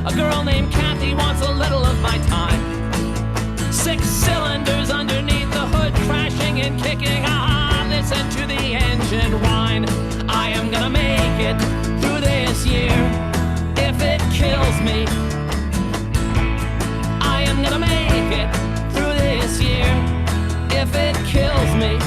A girl named Kathy wants a little of my time. 6 cylinders underneath the hood, crashing and kicking. Ah, listen to the engine whine. I am gonna make it through this year. If it kills me, I am gonna make it through this year. If it kills me.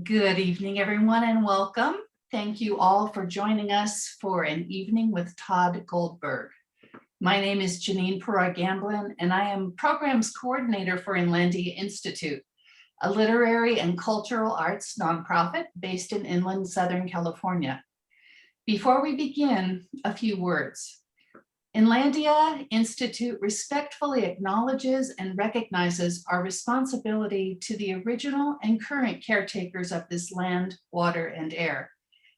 Good evening, everyone, and welcome. Thank you all for joining us for an evening with Tod Goldberg. My name is Janine Perroy-Gamblin, and I am Programs Coordinator for Inlandia Institute, a literary and cultural arts nonprofit based in inland Southern California. Before we begin, a few words. Inlandia Institute respectfully acknowledges and recognizes our responsibility to the original and current caretakers of this land, water, and air,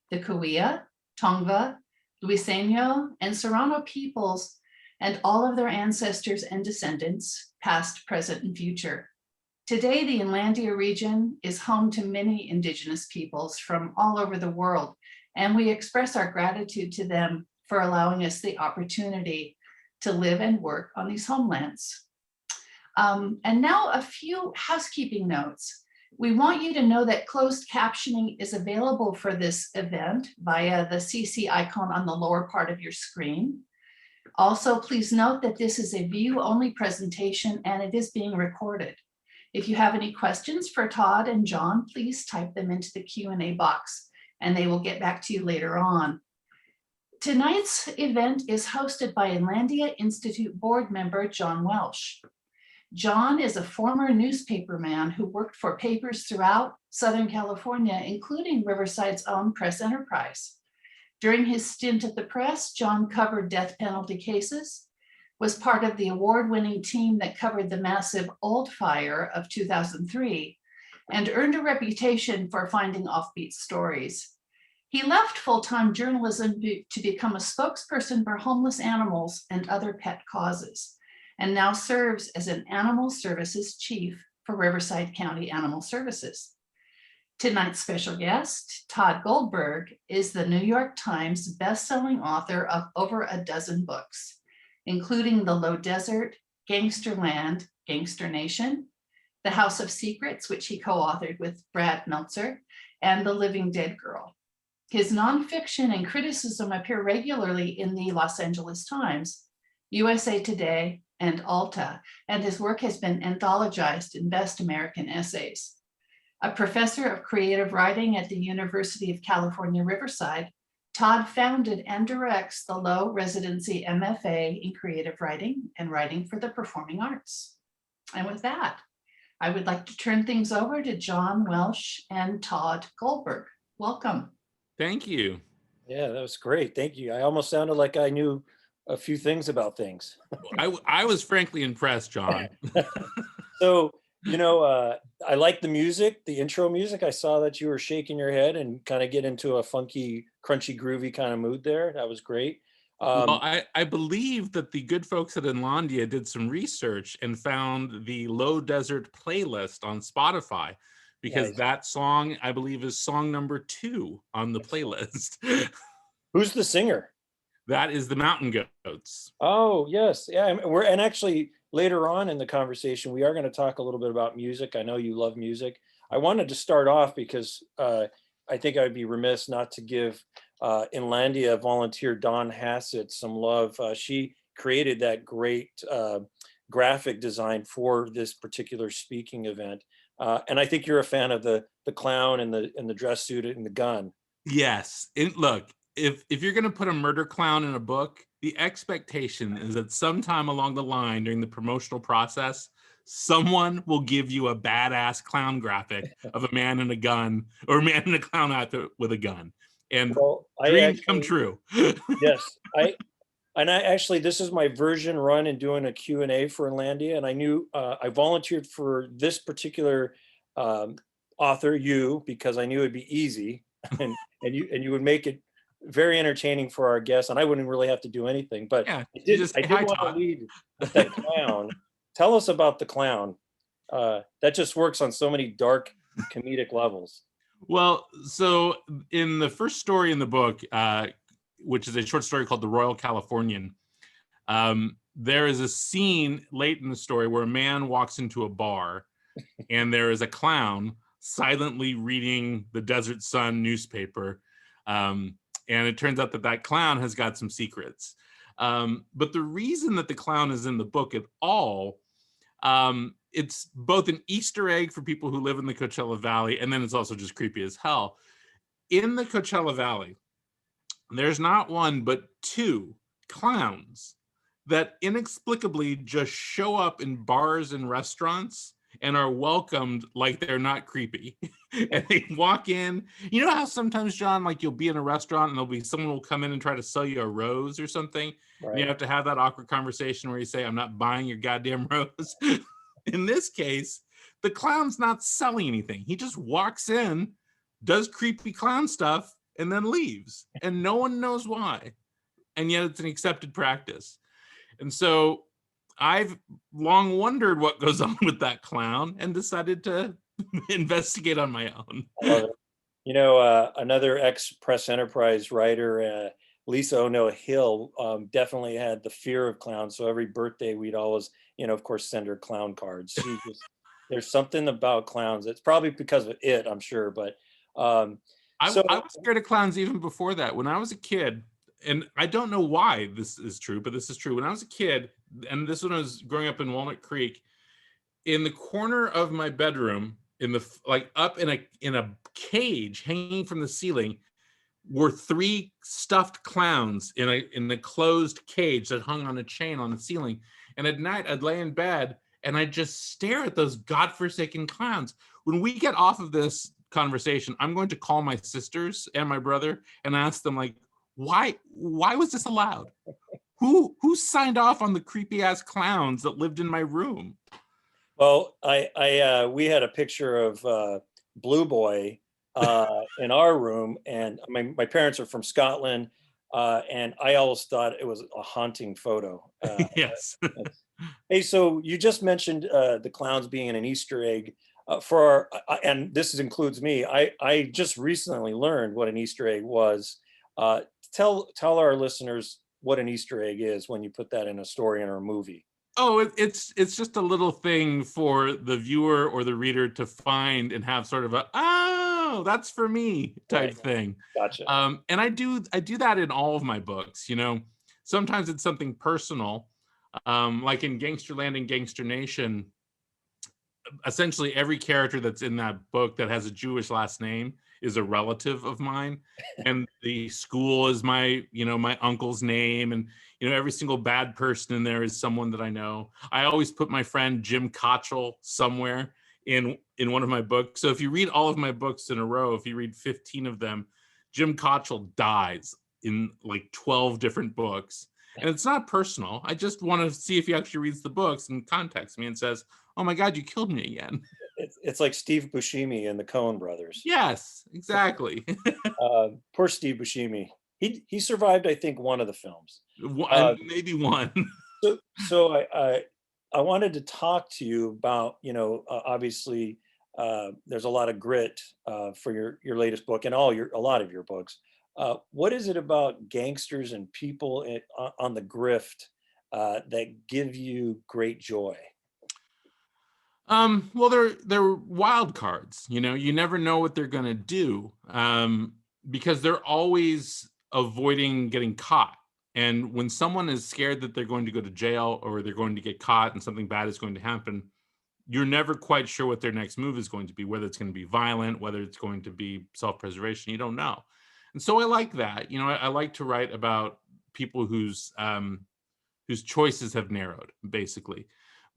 the Cahuilla, Tongva, Luiseño, and Serrano peoples, and all of their ancestors and descendants, past, present, and future. Today, the Inlandia region is home to many indigenous peoples from all over the world, and we express our gratitude to them for allowing us the opportunity to live and work on these homelands. And now a few housekeeping notes. We want you to know that closed captioning is available for this event via the CC icon on the lower part of your screen. Also, please note that this is a view-only presentation and it is being recorded. If you have any questions for Tod and John, please type them into the Q&A box and they will get back to you later on. Tonight's event is hosted by Inlandia Institute board member John Welsh. John is a former newspaperman who worked for papers throughout Southern California, including Riverside's own press enterprise. During his stint at the press, John covered death penalty cases, was part of the award-winning team that covered the massive Old Fire of 2003, and earned a reputation for finding offbeat stories. He left full-time journalism to become a spokesperson for homeless animals and other pet causes, and now serves as an animal services chief for Riverside County Animal Services. Tonight's special guest, Tod Goldberg, is the New York Times best-selling author of over a dozen books, including The Low Desert, Gangster Land, Gangster Nation, The House of Secrets, which he co-authored with Brad Meltzer, and The Living Dead Girl. His nonfiction and criticism appear regularly in the Los Angeles Times, USA Today, and Alta, and his work has been anthologized in Best American Essays. A professor of creative writing at the University of California, Riverside, Tod founded and directs the Low Residency MFA in Creative Writing and Writing for the Performing Arts. And with that, I would like to turn things over to John Welsh and Tod Goldberg. Welcome. Thank you. Yeah, that was great. Thank you. I almost sounded like I knew a few things about things. I was frankly impressed, John. So, I like the music, the intro music. I saw that you were shaking your head and kind of get into a funky, crunchy, groovy kind of mood there. That was great. Well, I believe that the good folks at Inlandia did some research and found the Low Desert playlist on Spotify, because Nice. that song, I believe, is song number 2 on the playlist. Who's the singer? That is the Mountain Goats. Oh, yes. Yeah, and actually later on in the conversation, we are going to talk a little bit about music. I know you love music. I wanted to start off because I think I'd be remiss not to give Inlandia volunteer Dawn Hassett some love. She created that great graphic design for this particular speaking event. And I think you're a fan of the clown and the dress suit and the gun. Yes. Look, if you're going to put a murder clown in a book, the expectation is that sometime along the line during the promotional process, someone will give you a badass clown graphic of a man in a gun or a man in a clown outfit with a gun. And dreams come true. Yes. I actually, this is my version run in doing a Q&A for Inlandia. And I knew I volunteered for this particular author, you, because I knew it'd be easy and you would make it very entertaining for our guests, and I wouldn't really have to do anything. But Yeah, I you did, just I say, did "Hi, want to Todd." lead with that clown. Tell us about the clown. That just works on so many dark comedic levels. Well, so in the first story in the book, which is a short story called The Royal Californian, there is a scene late in the story where a man walks into a bar and there is a clown silently reading the Desert Sun newspaper. And it turns out that that clown has got some secrets. But the reason that the clown is in the book at all, it's both an Easter egg for people who live in the Coachella Valley, and then it's also just creepy as hell. In the Coachella Valley, there's not one, but two clowns that inexplicably just show up in bars and restaurants and are welcomed like they're not creepy. And they walk in. You know how sometimes, John, like you'll be in a restaurant and there'll be someone will come in and try to sell you a rose or something. And you Right. have to have that awkward conversation where you say, "I'm not buying your goddamn rose." In this case, the clown's not selling anything. He just walks in, does creepy clown stuff, and then leaves. And no one knows why. And yet it's an accepted practice. And so I've long wondered what goes on with that clown and decided to investigate on my own. I love it. Another ex-Press Enterprise writer, Lisa Ono Hill, definitely had the fear of clowns. So every birthday, we'd always, of course, send her clown cards. There's something about clowns. It's probably because of it, I'm sure. But I so was scared of clowns even before that. When I was a kid, and I don't know why this is true, but this is true. When I was a kid, and this when I was growing up in Walnut Creek, in the corner of my bedroom, like up in a cage hanging from the ceiling, were three stuffed clowns in a closed cage that hung on a chain on the ceiling. And at night, I'd lay in bed and I'd just stare at those godforsaken clowns. When we get off of this conversation, I'm going to call my sisters and my brother and ask them, like, why was this allowed? Who signed off on the creepy ass clowns that lived in my room? Well, we had a picture of Blue Boy in our room, and my parents are from Scotland, and I always thought it was a haunting photo. Yes. Hey, so you just mentioned the clowns being an Easter egg and this includes me. I just recently learned what an Easter egg was. Tell our listeners what an Easter egg is when you put that in a story or a movie. Oh, it's just a little thing for the viewer or the reader to find and have sort of a, "Oh, that's for me" type Right. thing. Gotcha. And I do that in all of my books. Sometimes it's something personal, like in Gangsterland and Gangster Nation. Essentially, every character that's in that book that has a Jewish last name is a relative of mine, and the school is my uncle's name, and every single bad person in there is someone that I know. I always put my friend Jim Cottrell somewhere in one of my books. So if you read all of my books in a row, if you read 15 of them, Jim Cottrell dies in like 12 different books. And it's not personal. I just want to see if he actually reads the books and contacts me and says, "Oh my God, you killed me again." It's like Steve Buscemi and the Coen brothers. Yes, exactly. Poor Steve Buscemi. He survived, I think, one of the films. Maybe one. So I wanted to talk to you about, obviously, there's a lot of grit for your latest book and a lot of your books. What is it about gangsters and people on the grift that give you great joy? Well, they're wild cards. You never know what they're gonna do, because they're always avoiding getting caught. And when someone is scared that they're going to go to jail or they're going to get caught and something bad is going to happen, you're never quite sure what their next move is going to be, whether it's going to be violent, whether it's going to be self-preservation. You don't know. And so I like that. I like to write about people whose choices have narrowed, basically.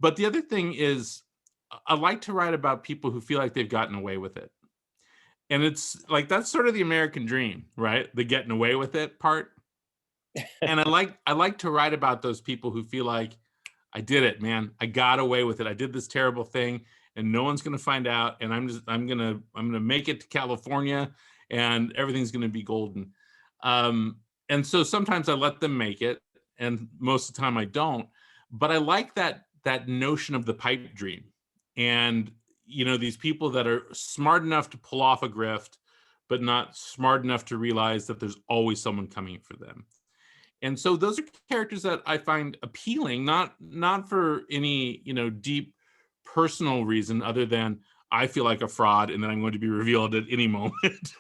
But the other thing is, I like to write about people who feel like they've gotten away with it. And it's like, that's sort of the American dream, right? The getting away with it part. And I like to write about those people who feel like, I did it, man. I got away with it. I did this terrible thing and no one's going to find out. And I'm going to make it to California and everything's going to be golden. And so sometimes I let them make it, and most of the time I don't. But I like that notion of the pipe dream, and these people that are smart enough to pull off a grift, but not smart enough to realize that there's always someone coming for them. And so those are characters that I find appealing, not for any deep personal reason other than I feel like a fraud and then I'm going to be revealed at any moment.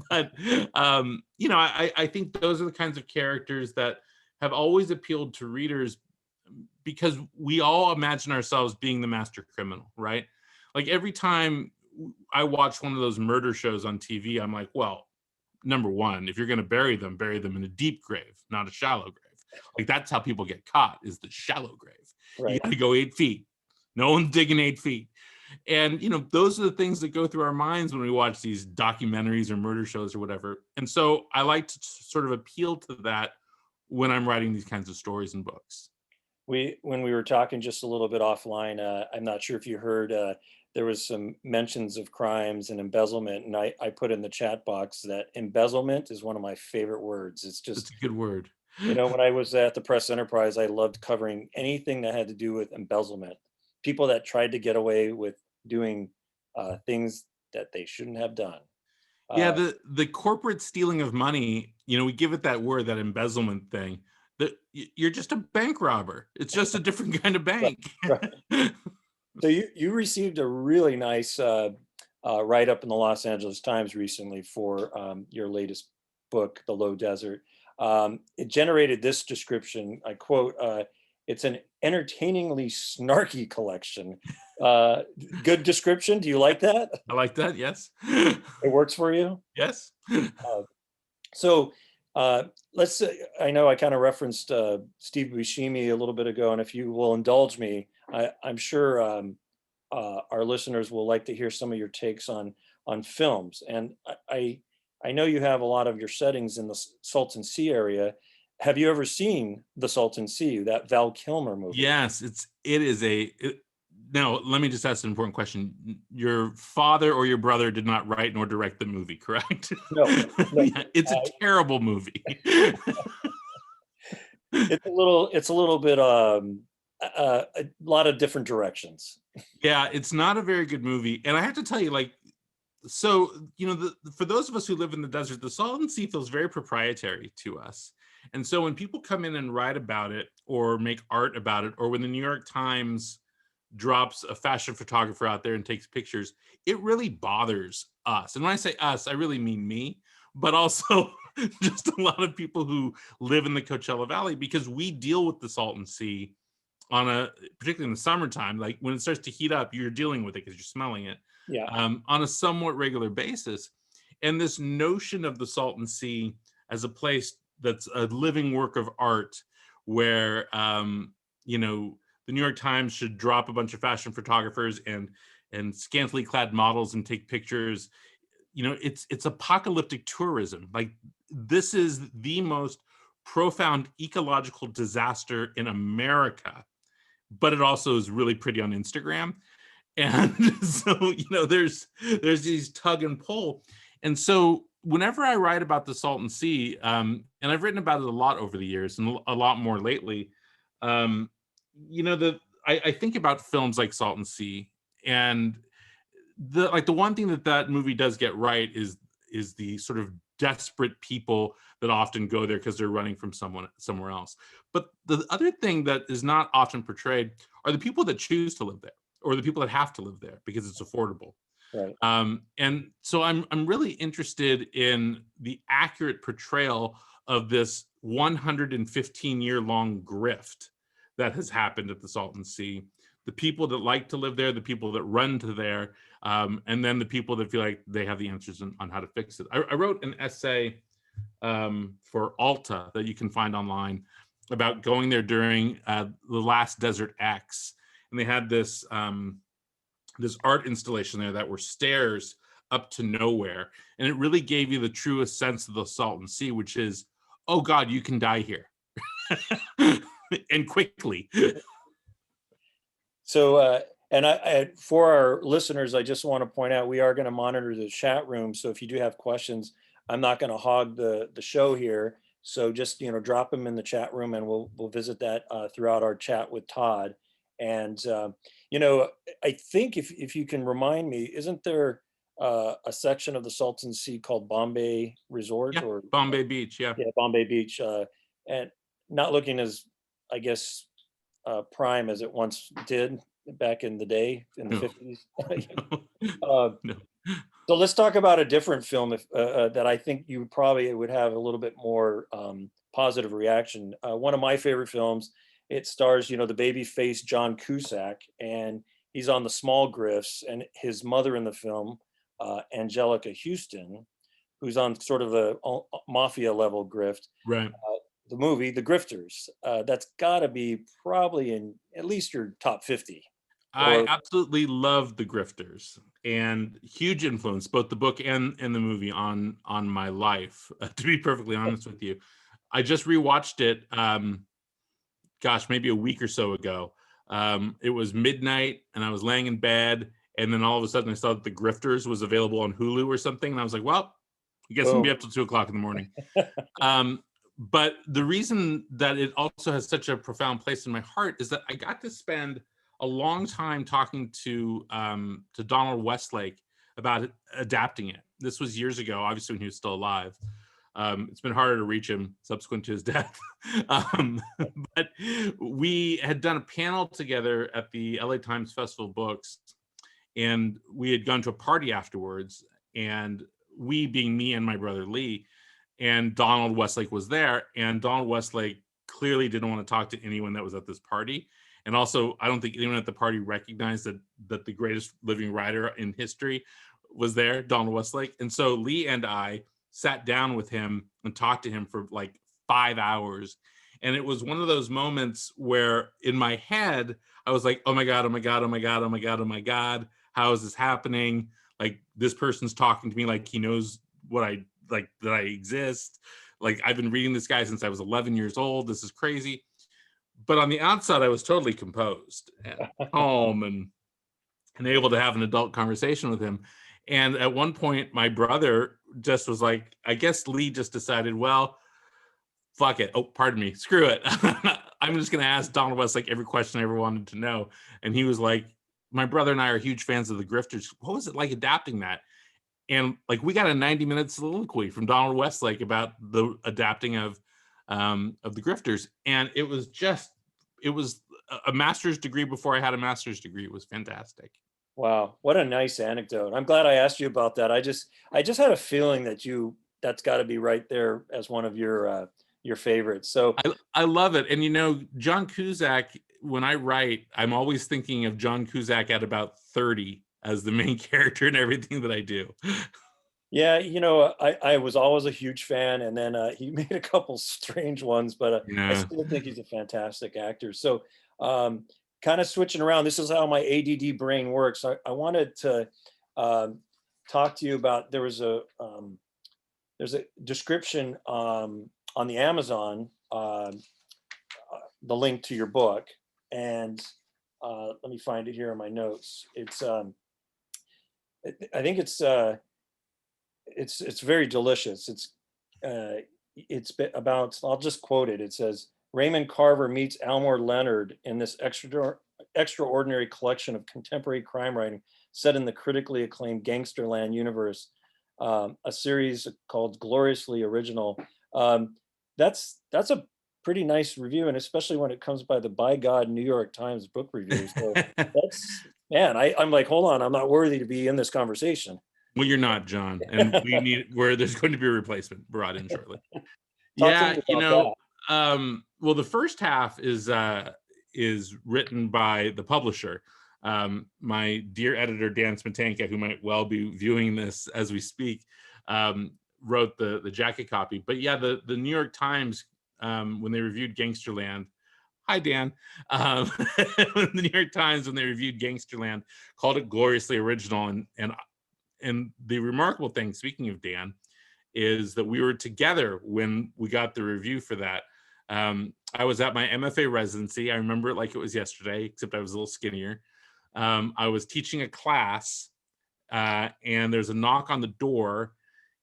But I think those are the kinds of characters that have always appealed to readers because we all imagine ourselves being the master criminal, right? Like every time I watch one of those murder shows on TV, I'm like, well, number one, if you're going to bury them in a deep grave, not a shallow grave. Like that's how people get caught, is the shallow grave. Right. You got to go 8 feet. No one's digging 8 feet. And those are the things that go through our minds when we watch these documentaries or murder shows or whatever. And so I like to sort of appeal to that when I'm writing these kinds of stories and books. When we were talking just a little bit offline, I'm not sure if you heard, there was some mentions of crimes and embezzlement, and I put in the chat box that embezzlement is one of my favorite words. It's It's a good word. when I was at the Press Enterprise, I loved covering anything that had to do with embezzlement. People that tried to get away with doing things that they shouldn't have done. Yeah, the corporate stealing of money, we give it that word, that embezzlement thing. That you're just a bank robber. It's just a different kind of bank. Right. So you received a really nice write-up in the Los Angeles Times recently for your latest book, The Low Desert. It generated this description, I quote, "It's an entertainingly snarky collection." Good description. Do you like that? I like that, yes. It works for you? Yes. So let's say, I know I kind of referenced Steve Buscemi a little bit ago, and if you will indulge me, I'm sure our listeners will like to hear some of your takes on films. And I know you have a lot of your settings in the Salton Sea area. Have you ever seen The Salton Sea, that Val Kilmer movie? Yes, now, let me just ask an important question. Your father or your brother did not write nor direct the movie, correct? No. Yeah, it's a terrible movie. It's a little bit a lot of different directions. Yeah, it's not a very good movie. And I have to tell you, so, for those of us who live in the desert, the Salton Sea feels very proprietary to us. And so when people come in and write about it or make art about it, or when the New York Times drops a fashion photographer out there and takes pictures, it really bothers us. And when I say us, I really mean me, but also just a lot of people who live in the Coachella Valley, because we deal with the Salton Sea particularly in the summertime, like when it starts to heat up, you're dealing with it because you're smelling it. Yeah. On a somewhat regular basis. And this notion of the Salton Sea as a place that's a living work of art where, the New York Times should drop a bunch of fashion photographers and scantily clad models and take pictures. It's apocalyptic tourism. Like, this is the most profound ecological disaster in America, but it also is really pretty on Instagram. And so, there's these tug and pull. And so whenever I write about the Salton Sea, and I've written about it a lot over the years and a lot more lately, I think about films like Salton Sea, and the one thing that movie does get right is the sort of desperate people that often go there because they're running from somewhere else. But the other thing that is not often portrayed are the people that choose to live there, or the people that have to live there because it's affordable. Right. And so I'm really interested in the accurate portrayal of this 115-year-long grift that has happened at the Salton Sea. The people that like to live there, the people that run to there, and then the people that feel like they have the answers on how to fix it. I wrote an essay for Alta that you can find online about going there during the last Desert X. And they had this art installation there that were stairs up to nowhere. And it really gave you the truest sense of the Salton Sea, which is, oh God, you can die here. And quickly. So, and I, for our listeners, I just want to point out, we are going to monitor the chat room. So if you do have questions, I'm not going to hog the show here. So just, drop them in the chat room, and we'll visit that throughout our chat with Todd. And I think if you can remind me, isn't there a section of the Salton Sea called Bombay Resort? Yeah, Or Bombay Beach. Yeah. yeah, Bombay Beach, and not looking as, I guess, prime as it once did back in the day in the No. 50s. uh, No. so let's talk about a different film that I think you probably would have a little bit more positive reaction. One of my favorite films. It stars, the baby face John Cusack, and he's on the Small Grifts, and his mother in the film, Angelica Houston, who's on sort of a mafia level grift. Right. The movie, The Grifters. That's got to be probably in at least your top 50. I absolutely love The Grifters, and huge influence, both the book and the movie on my life. To be perfectly honest with you, I just rewatched it. Maybe a week or so ago. It was midnight, and I was laying in bed, and then all of a sudden I saw that The Grifters was available on Hulu or something, and I was like, well, I guess I'm gonna be up till 2:00 in the morning. But the reason that it also has such a profound place in my heart is that I got to spend a long time talking to Donald Westlake about adapting it. This was years ago, obviously when he was still alive. It's been harder to reach him subsequent to his death. But we had done a panel together at the LA Times Festival of Books, and we had gone to a party afterwards, and we being me and my brother Lee, and Donald Westlake was there, and Donald Westlake clearly didn't want to talk to anyone that was at this party. And also, I don't think anyone at the party recognized that the greatest living writer in history was there, Donald Westlake. And so Lee and I sat down with him and talked to him for like 5 hours. And it was one of those moments where in my head, I was like, oh my God, oh my God, oh my God, oh my God, oh my God, how is this happening? Like, this person's talking to me like he knows what I like, that I exist. Like, I've been reading this guy since I was 11 years old. This is crazy. But on the outside, I was totally composed and calm and able to have an adult conversation with him. And at one point, my brother just was like, I guess Lee just decided, well, fuck it. Oh, pardon me. Screw it. I'm just going to ask Donald Westlake every question I ever wanted to know. And he was like, my brother and I are huge fans of The Grifters. What was it like adapting that? And like, we got a 90-minute soliloquy from Donald Westlake about the adapting of The Grifters. And it was a master's degree before I had a master's degree. It was fantastic. Wow, what a nice anecdote. I'm glad I asked you about that. I just had a feeling that's got to be right there as one of your favorites. So I love it. And John Cusack, when I write, I'm always thinking of John Cusack at about 30 as the main character in everything that I do. Yeah, I was always a huge fan, and then he made a couple strange ones, but I still think he's a fantastic actor. So kind of switching around, this is how my ADD brain works. I wanted to talk to you about, there's a description on the Amazon, the link to your book, and let me find it here in my notes. It's I think it's very delicious. It's about, I'll just quote it. It says, Raymond Carver meets Elmore Leonard in this extraordinary collection of contemporary crime writing set in the critically acclaimed Gangsterland universe, a series called Gloriously Original. That's a pretty nice review, and especially when it comes by the By God New York Times book review. So I'm like, hold on, I'm not worthy to be in this conversation. Well, you're not, John, and there's going to be a replacement brought in shortly. Well, the first half is written by the publisher, my dear editor Dan Smetanka, who might well be viewing this as we speak, wrote the jacket copy. But yeah, the New York Times, when they reviewed Gangsterland, hi Dan, the New York Times, when they reviewed Gangsterland, called it gloriously original. And the remarkable thing, speaking of Dan, is that we were together when we got the review for that. I was at my MFA residency. I remember it like it was yesterday, except I was a little skinnier. I was teaching a class, and there's a knock on the door,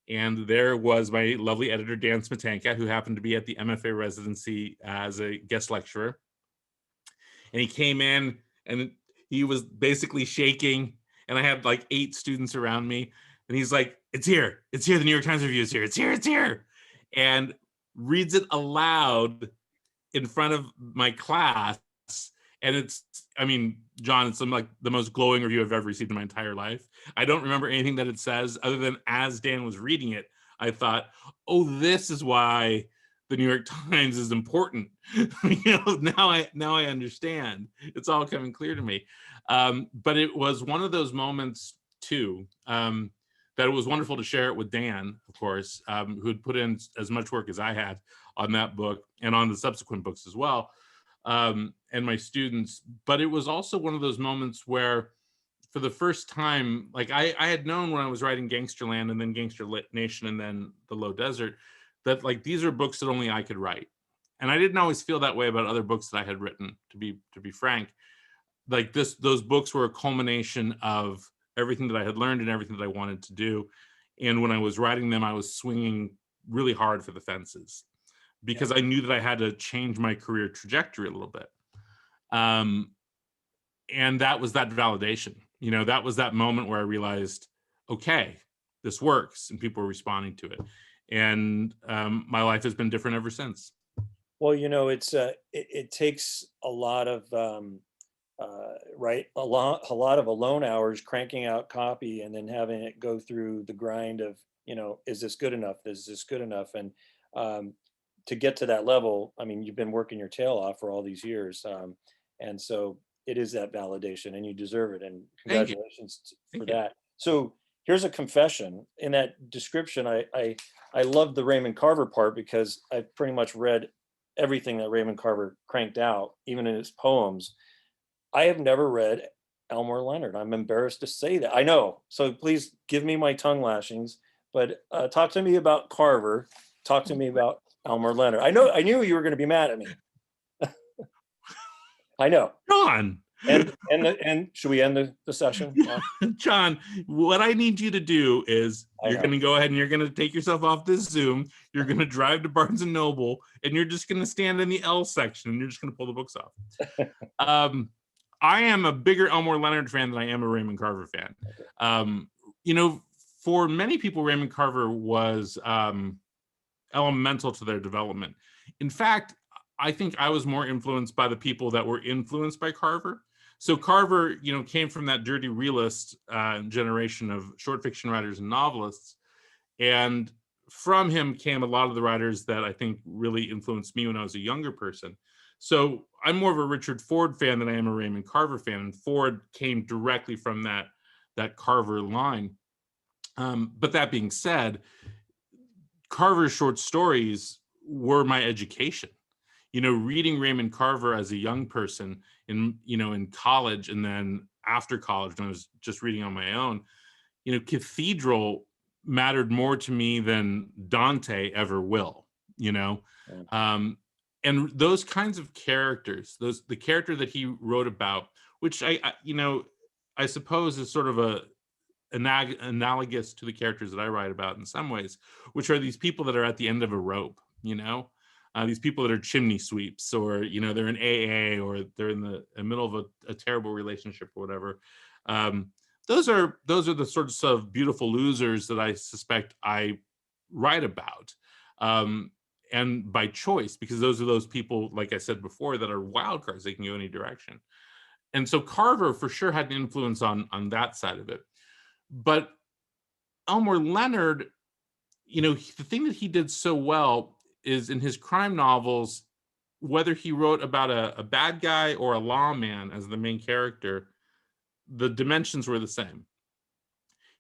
And there was my lovely editor, Dan Smetanka, who happened to be at the MFA residency as a guest lecturer. And he came in and he was basically shaking. And I had like 8 students around me. And he's like, it's here. It's here. The New York Times review is here. It's here. It's here. And reads it aloud in front of my class. And it's, I mean, John, it's like the most glowing review I've ever received in my entire life. I don't remember anything that it says other than as Dan was reading it, I thought, oh, this is why the New York Times is important. Now I understand. It's all coming clear to me. But it was one of those moments too, that it was wonderful to share it with Dan, of course, who had put in as much work as I had on that book and on the subsequent books as well. And my students, but it was also one of those moments where for the first time, like I had known when I was writing Gangsterland and then Gangster Nation and then The Low Desert, that like these are books that only I could write. And I didn't always feel that way about other books that I had written, to be frank. Like those books were a culmination of everything that I had learned and everything that I wanted to do. And when I was writing them, I was swinging really hard for the fences, because I knew that I had to change my career trajectory a little bit. And that was that validation. That was that moment where I realized, okay, this works and people are responding to it. And my life has been different ever since. Well, it takes a lot of, right, a lot of alone hours cranking out copy and then having it go through the grind of, is this good enough? Is this good enough? And to get to that level, I mean, you've been working your tail off for all these years. And so it is that validation and you deserve it. And congratulations for that. So here's a confession. In that description, I loved the Raymond Carver part because I pretty much read everything that Raymond Carver cranked out, even in his poems. I have never read Elmore Leonard. I'm embarrassed to say that. I know. So please give me my tongue lashings, but talk to me about Carver. Talk to me about Elmore Leonard. I knew you were going to be mad at me. I know. John. And should we end the session? John, what I need you to do is you're going to go ahead and you're going to take yourself off this Zoom. You're going to drive to Barnes and Noble and you're just going to stand in the L section and you're just going to pull the books off. I am a bigger Elmore Leonard fan than I am a Raymond Carver fan. For many people, Raymond Carver was elemental to their development. In fact, I think I was more influenced by the people that were influenced by Carver. So Carver, came from that dirty realist generation of short fiction writers and novelists. And from him came a lot of the writers that I think really influenced me when I was a younger person. So I'm more of a Richard Ford fan than I am a Raymond Carver fan. And Ford came directly from that Carver line. But that being said, Carver's short stories were my education. Reading Raymond Carver as a young person in college and then after college when I was just reading on my own, Cathedral mattered more to me than Dante ever will, and those kinds of characters, the character that he wrote about, which I suppose is sort of analogous to the characters that I write about in some ways, which are these people that are at the end of a rope, these people that are chimney sweeps, or they're in AA, or they're in the middle of a terrible relationship or whatever. Those are the sorts of beautiful losers that I suspect I write about, and by choice, because those are those people, like I said before, that are wild cards. They can go any direction. And so Carver for sure had an influence on that side of it. But Elmore Leonard, the thing that he did so well is in his crime novels, whether he wrote about a bad guy or a lawman as the main character, the dimensions were the same.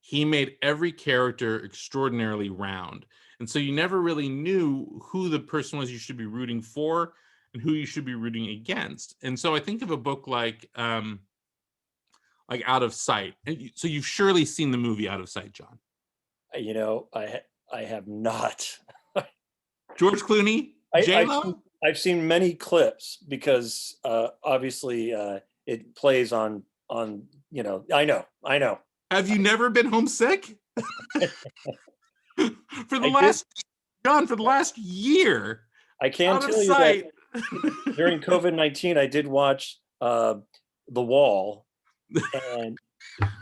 He made every character extraordinarily round. And so you never really knew who the person was you should be rooting for and who you should be rooting against. And so I think of a book like Out of Sight. So you've surely seen the movie Out of Sight, John. I have not. George Clooney, J-Lo? I've seen many clips because obviously it plays on I know. Have you never been homesick? for the I last John, for the last year. I can Out of tell you sight. that during COVID-19, I did watch The Wall, and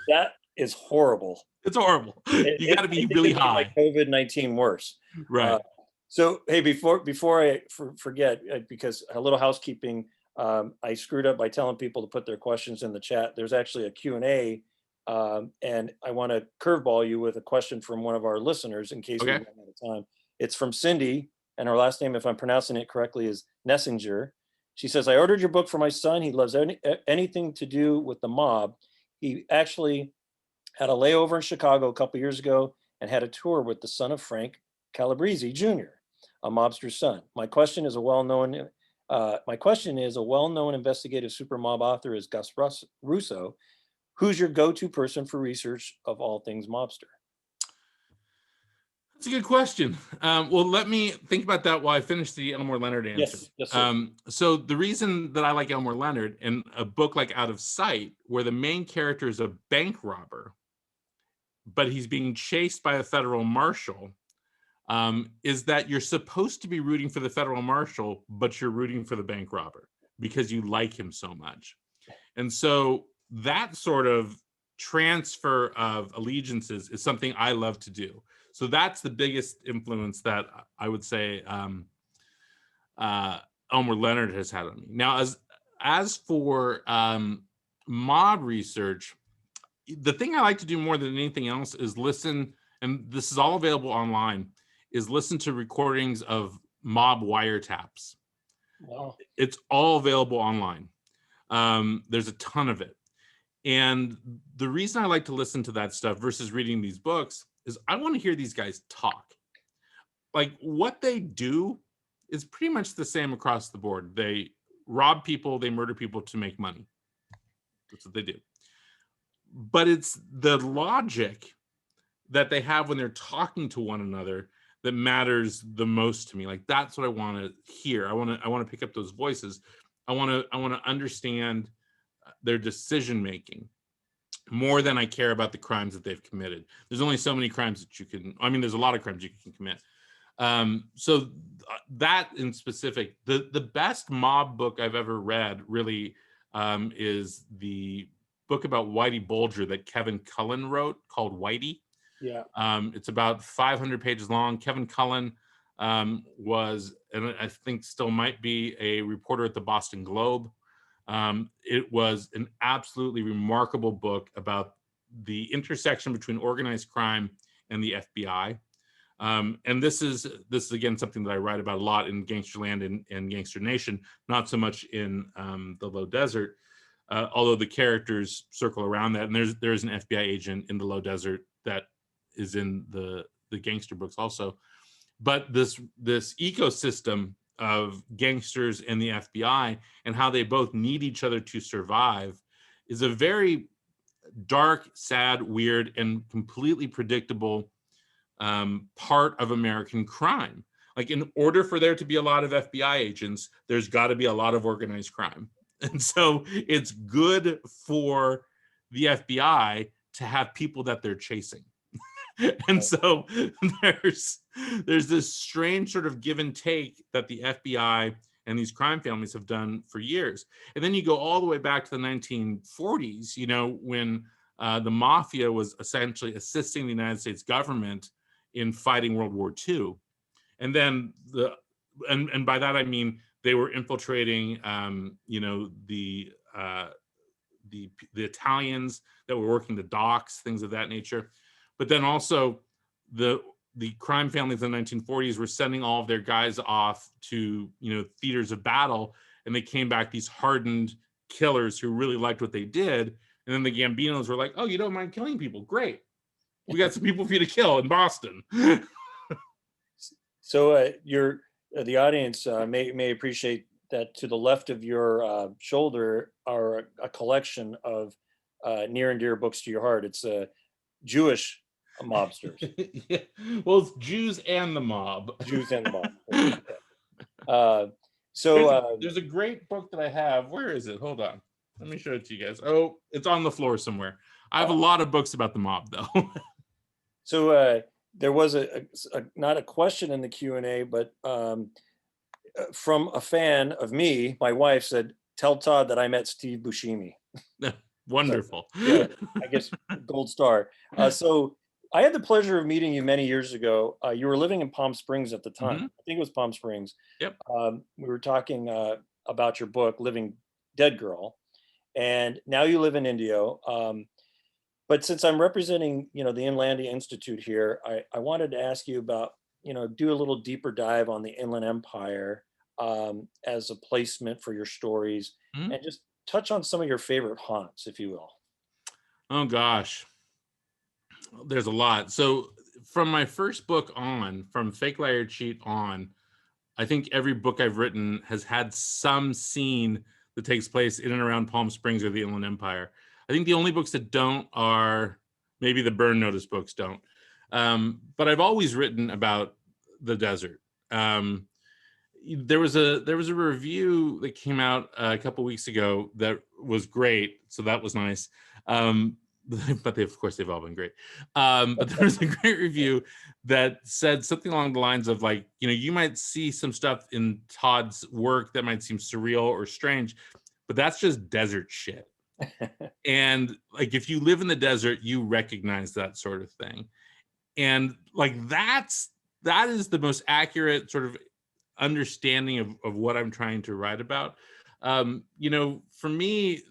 that is horrible. It's horrible. You got to I be think really it made, like, high. COVID-19 worse. Right. So, hey, before I forget, because a little housekeeping, I screwed up by telling people to put their questions in the chat. There's actually a Q&A, and I want to curveball you with a question from one of our listeners in case we Okay. run out of time. It's from Cindy, and her last name, if I'm pronouncing it correctly, is Nessinger. She says, I ordered your book for my son. He loves anything to do with the mob. He actually had a layover in Chicago a couple years ago and had a tour with the son of Frank Calabrese Jr., a mobster's son. My question is a well-known investigative super mob author is Gus Russo. Who's your go-to person for research of all things mobster? That's a good question. Well, let me think about that while I finish the Elmore Leonard answer. Yes, sir. So the reason that I like Elmore Leonard in a book like Out of Sight, where the main character is a bank robber, but he's being chased by a federal marshal, is that you're supposed to be rooting for the federal marshal, but you're rooting for the bank robber because you like him so much. And so that sort of transfer of allegiances is something I love to do. So that's the biggest influence that I would say Elmore Leonard has had on me. Now, as for mob research, the thing I like to do more than anything else is listen, and this is all available online, is listen to recordings of mob wiretaps. Wow. It's all available online. There's a ton of it. And the reason I like to listen to that stuff versus reading these books is I want to hear these guys talk. Like, what they do is pretty much the same across the board. They rob people, they murder people to make money. That's what they do. But it's the logic that they have when they're talking to one another that matters the most to me. Like, that's what I want to hear. I want to pick up those voices. I want to understand their decision making more than I care about the crimes that they've committed. There's only so many crimes that you can, I mean, there's a lot of crimes you can commit. So that in specific, the best mob book I've ever read really is the book about Whitey Bulger that Kevin Cullen wrote called Whitey. Yeah. It's about 500 pages long. Kevin Cullen was, and I think still might be, a reporter at the Boston Globe. It was an absolutely remarkable book about the intersection between organized crime and the FBI. And this is again something that I write about a lot in Gangsterland and Gangster Nation, not so much in the Low Desert, although the characters circle around that. And there's an FBI agent in the Low Desert that is in the gangster books also. But this ecosystem of gangsters and the FBI and how they both need each other to survive is a very dark, sad, weird, and completely predictable part of American crime. Like, in order for there to be a lot of FBI agents, there's got to be a lot of organized crime. And so it's good for the FBI to have people that they're chasing. And so there's this strange sort of give and take that the FBI and these crime families have done for years. And then you go all the way back to the 1940s, you know, when the mafia was essentially assisting the United States government in fighting World War II. And then and by that I mean they were infiltrating you know, the Italians that were working the docks, things of that nature. But then also the crime families in the 1940s were sending all of their guys off to, you know, theaters of battle, and they came back these hardened killers who really liked what they did. And then the Gambinos were like, "Oh, you don't mind killing people? Great. We got some people for you to kill in Boston." So the audience may appreciate that to the left of your shoulder are a collection of near and dear books to your heart. It's Jewish mobsters. Yeah. Well, it's Jews and the mob. Jews and the mob. So there's a great book that I have. Where is it? Hold on. Let me show it to you guys. Oh, it's on the floor somewhere. I have a lot of books about the mob, though. So there was not a question in the Q&A, but from a fan of me, my wife said, "Tell Todd that I met Steve Buscemi." Wonderful. So, yeah, I guess gold star. So I had the pleasure of meeting you many years ago. You were living in Palm Springs at the time. Mhm. I think it was Palm Springs. Yep. We were talking about your book, Living Dead Girl, and now you live in Indio. But since I'm representing, the Inlandia Institute here, I wanted to ask you about, do a little deeper dive on the Inland Empire as a placement for your stories, Mhm. and just touch on some of your favorite haunts, if you will. Oh gosh, there's a lot. So from my first book on, from Fake Liar Cheat on, I think every book I've written has had some scene that takes place in and around Palm Springs or the Inland Empire. I think the only books that don't are maybe the Burn Notice books don't. But I've always written about the desert. There was a review that came out a couple weeks ago that was great, so that was nice. But of course they've all been great. But there was a great review that said something along the lines of, like, you might see some stuff in Todd's work that might seem surreal or strange, but that's just desert shit. And like, if you live in the desert, you recognize that sort of thing. And like, that is the most accurate sort of understanding of what I'm trying to write about. For me,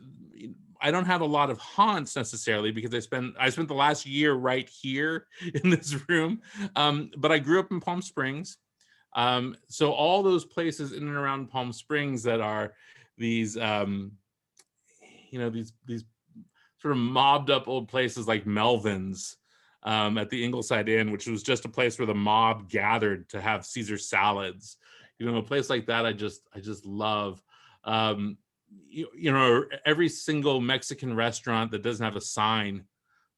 I don't have a lot of haunts necessarily, because I spent the last year right here in this room. But I grew up in Palm Springs. So all those places in and around Palm Springs that are these, these sort of mobbed up old places like Melvin's, at the Ingleside Inn, which was just a place where the mob gathered to have Caesar salads. A place like that I just love. Every single Mexican restaurant that doesn't have a sign,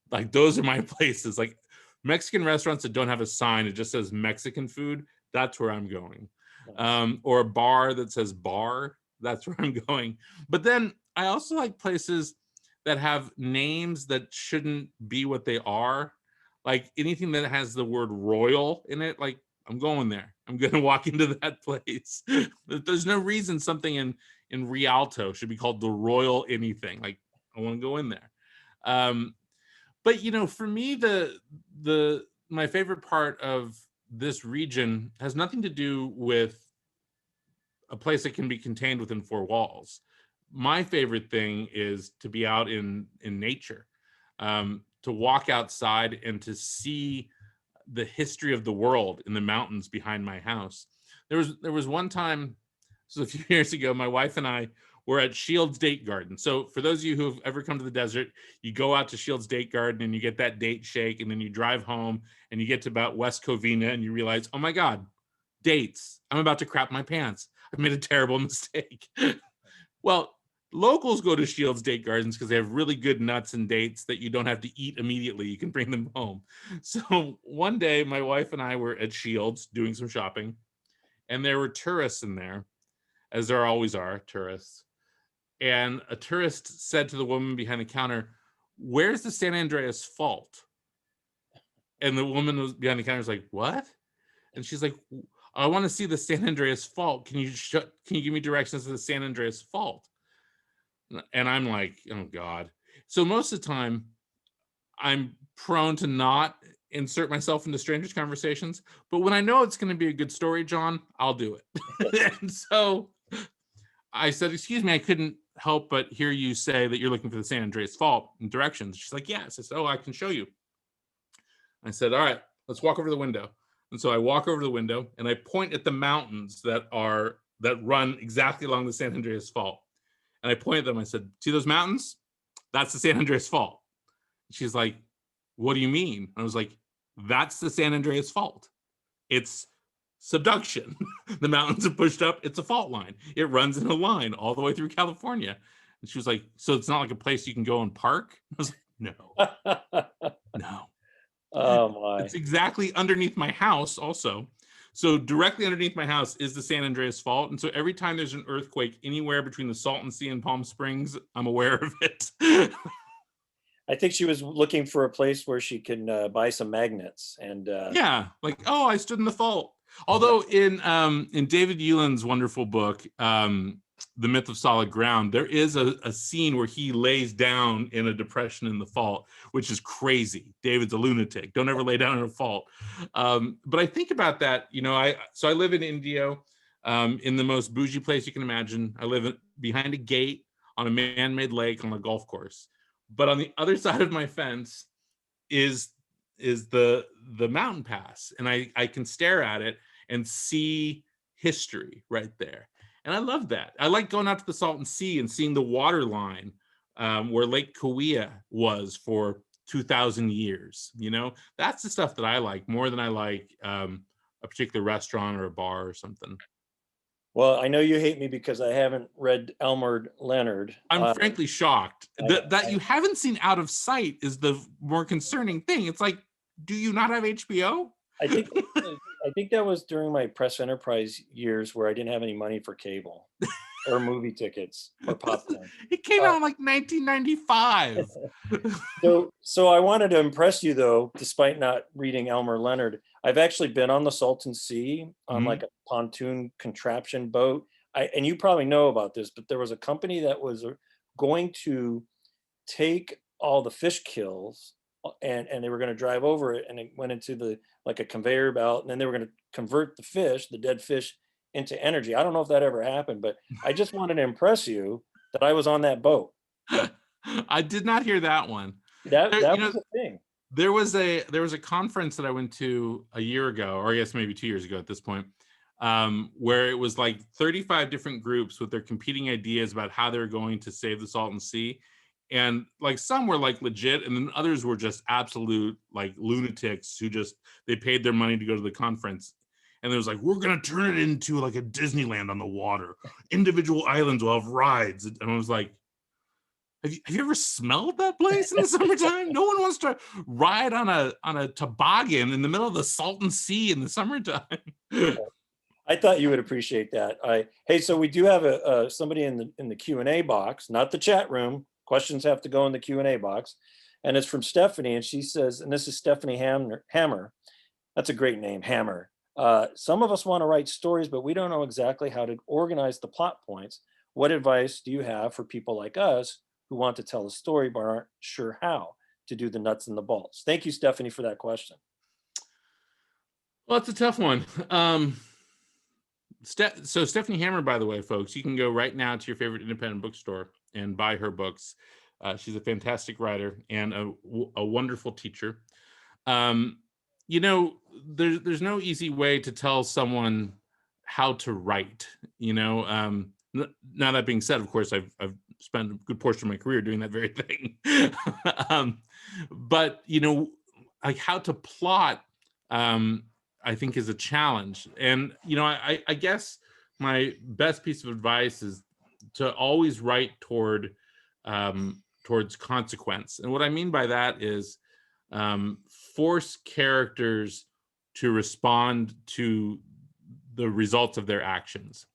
like, those are my places. Like, Mexican restaurants that don't have a sign, it just says Mexican food, that's where I'm going. Or a bar that says bar, that's where I'm going. But then I also like places that have names that shouldn't be what they are. Like, anything that has the word royal in it, like, I'm going there. I'm going to walk into that place. There's no reason something in Rialto should be called the Royal anything. Like, I want to go in there. But for me, my favorite part of this region has nothing to do with a place that can be contained within four walls. My favorite thing is to be out in nature, to walk outside and to see the history of the world in the mountains behind my house. There was one time, so a few years ago, my wife and I were at Shields Date Garden. So for those of you who have ever come to the desert, you go out to Shields Date Garden and you get that date shake, and then you drive home and you get to about West Covina and you realize, oh my God, dates. I'm about to crap my pants. I've made a terrible mistake. Well, locals go to Shields Date Gardens because they have really good nuts and dates that you don't have to eat immediately. You can bring them home. So one day, my wife and I were at Shields doing some shopping, and there were tourists in there, as there always are tourists. And a tourist said to the woman behind the counter, "Where's the San Andreas Fault?" And the woman was behind the counter was like, "What?" And she's like, "I want to see the San Andreas Fault. Can you give me directions to the San Andreas Fault?" And I'm like, oh God. So most of the time, I'm prone to not insert myself into strangers' conversations. But when I know it's going to be a good story, John, I'll do it. And so I said, "Excuse me, I couldn't help but hear you say that you're looking for the San Andreas Fault and directions." She's like, "Yes." I said, "Oh, I can show you." I said, "All right, let's walk over the window." And so I walk over the window and I point at the mountains that run exactly along the San Andreas Fault. And I pointed at them. I said, "See those mountains? That's the San Andreas Fault." She's like, "What do you mean?" I was like, "That's the San Andreas Fault. It's subduction. The mountains are pushed up. It's a fault line. It runs in a line all the way through California." And she was like, "So it's not like a place you can go and park?" I was like, "No, no." Oh my. It's exactly underneath my house also. So directly underneath my house is the San Andreas Fault. And so every time there's an earthquake anywhere between the Salton Sea and Palm Springs, I'm aware of it. I think she was looking for a place where she can buy some magnets. And Yeah, like, oh, I stood in the fault. Although in David Yulin's wonderful book, The Myth of Solid Ground, there is a scene where he lays down in a depression in the fault, which is crazy. David's a lunatic. Don't ever lay down in a fault. But I think about that, I live in Indio, in the most bougie place you can imagine. I live behind a gate on a man-made lake on a golf course. But on the other side of my fence is the mountain pass, and I can stare at it and see history right there, and I love that. I like going out to the Salton Sea and seeing the water line, where Lake Kauai was for 2,000 years. That's the stuff that I like more than I like a particular restaurant or a bar or something. well, I know you hate me because I haven't read Elmer Leonard. I'm frankly shocked that you haven't seen Out of Sight is the more concerning thing. It's like, do you not have HBO? I think that was during my Press Enterprise years where I didn't have any money for cable or movie tickets or popcorn. It came out in like 1995. So I wanted to impress you though, despite not reading Elmer Leonard. I've actually been on the Salton Sea on like a pontoon contraption boat. And you probably know about this, but there was a company that was going to take all the fish kills and they were going to drive over it, and it went into like a conveyor belt, and then they were going to convert the dead fish into energy. I don't know if that ever happened, but I just wanted to impress you that I was on that boat. I did not hear that one. That was a thing. There was a conference that I went to a year ago, or I guess maybe 2 years ago at this point, where it was like 35 different groups with their competing ideas about how they were going to save the Salton Sea. And like some were like legit, and then others were just absolute like lunatics who they paid their money to go to the conference. And it was like, we're gonna turn it into like a Disneyland on the water. Individual islands will have rides. And I was like, have you ever smelled that place in the summertime? No one wants to ride on a toboggan in the middle of the Salton Sea in the summertime. I thought you would appreciate that. Hey, so we do have somebody in the Q&A box, not the chat room. Questions have to go in the Q&A box. And it's from Stephanie, and she says, and this is Stephanie Hammer. That's a great name, Hammer. Some of us want to write stories, but we don't know exactly how to organize the plot points. What advice do you have for people like us who want to tell a story but aren't sure how to do the nuts and the bolts? Thank you, Stephanie, for that question. Well, it's a tough one. So Stephanie Hammer, by the way, folks, you can go right now to your favorite independent bookstore and buy her books. She's a fantastic writer and a wonderful teacher. There's no easy way to tell someone how to write. Now that being said, of course, I've spent a good portion of my career doing that very thing. But like how to plot, I think is a challenge. And I guess my best piece of advice is to always write towards consequence. And what I mean by that is force characters to respond to the results of their actions.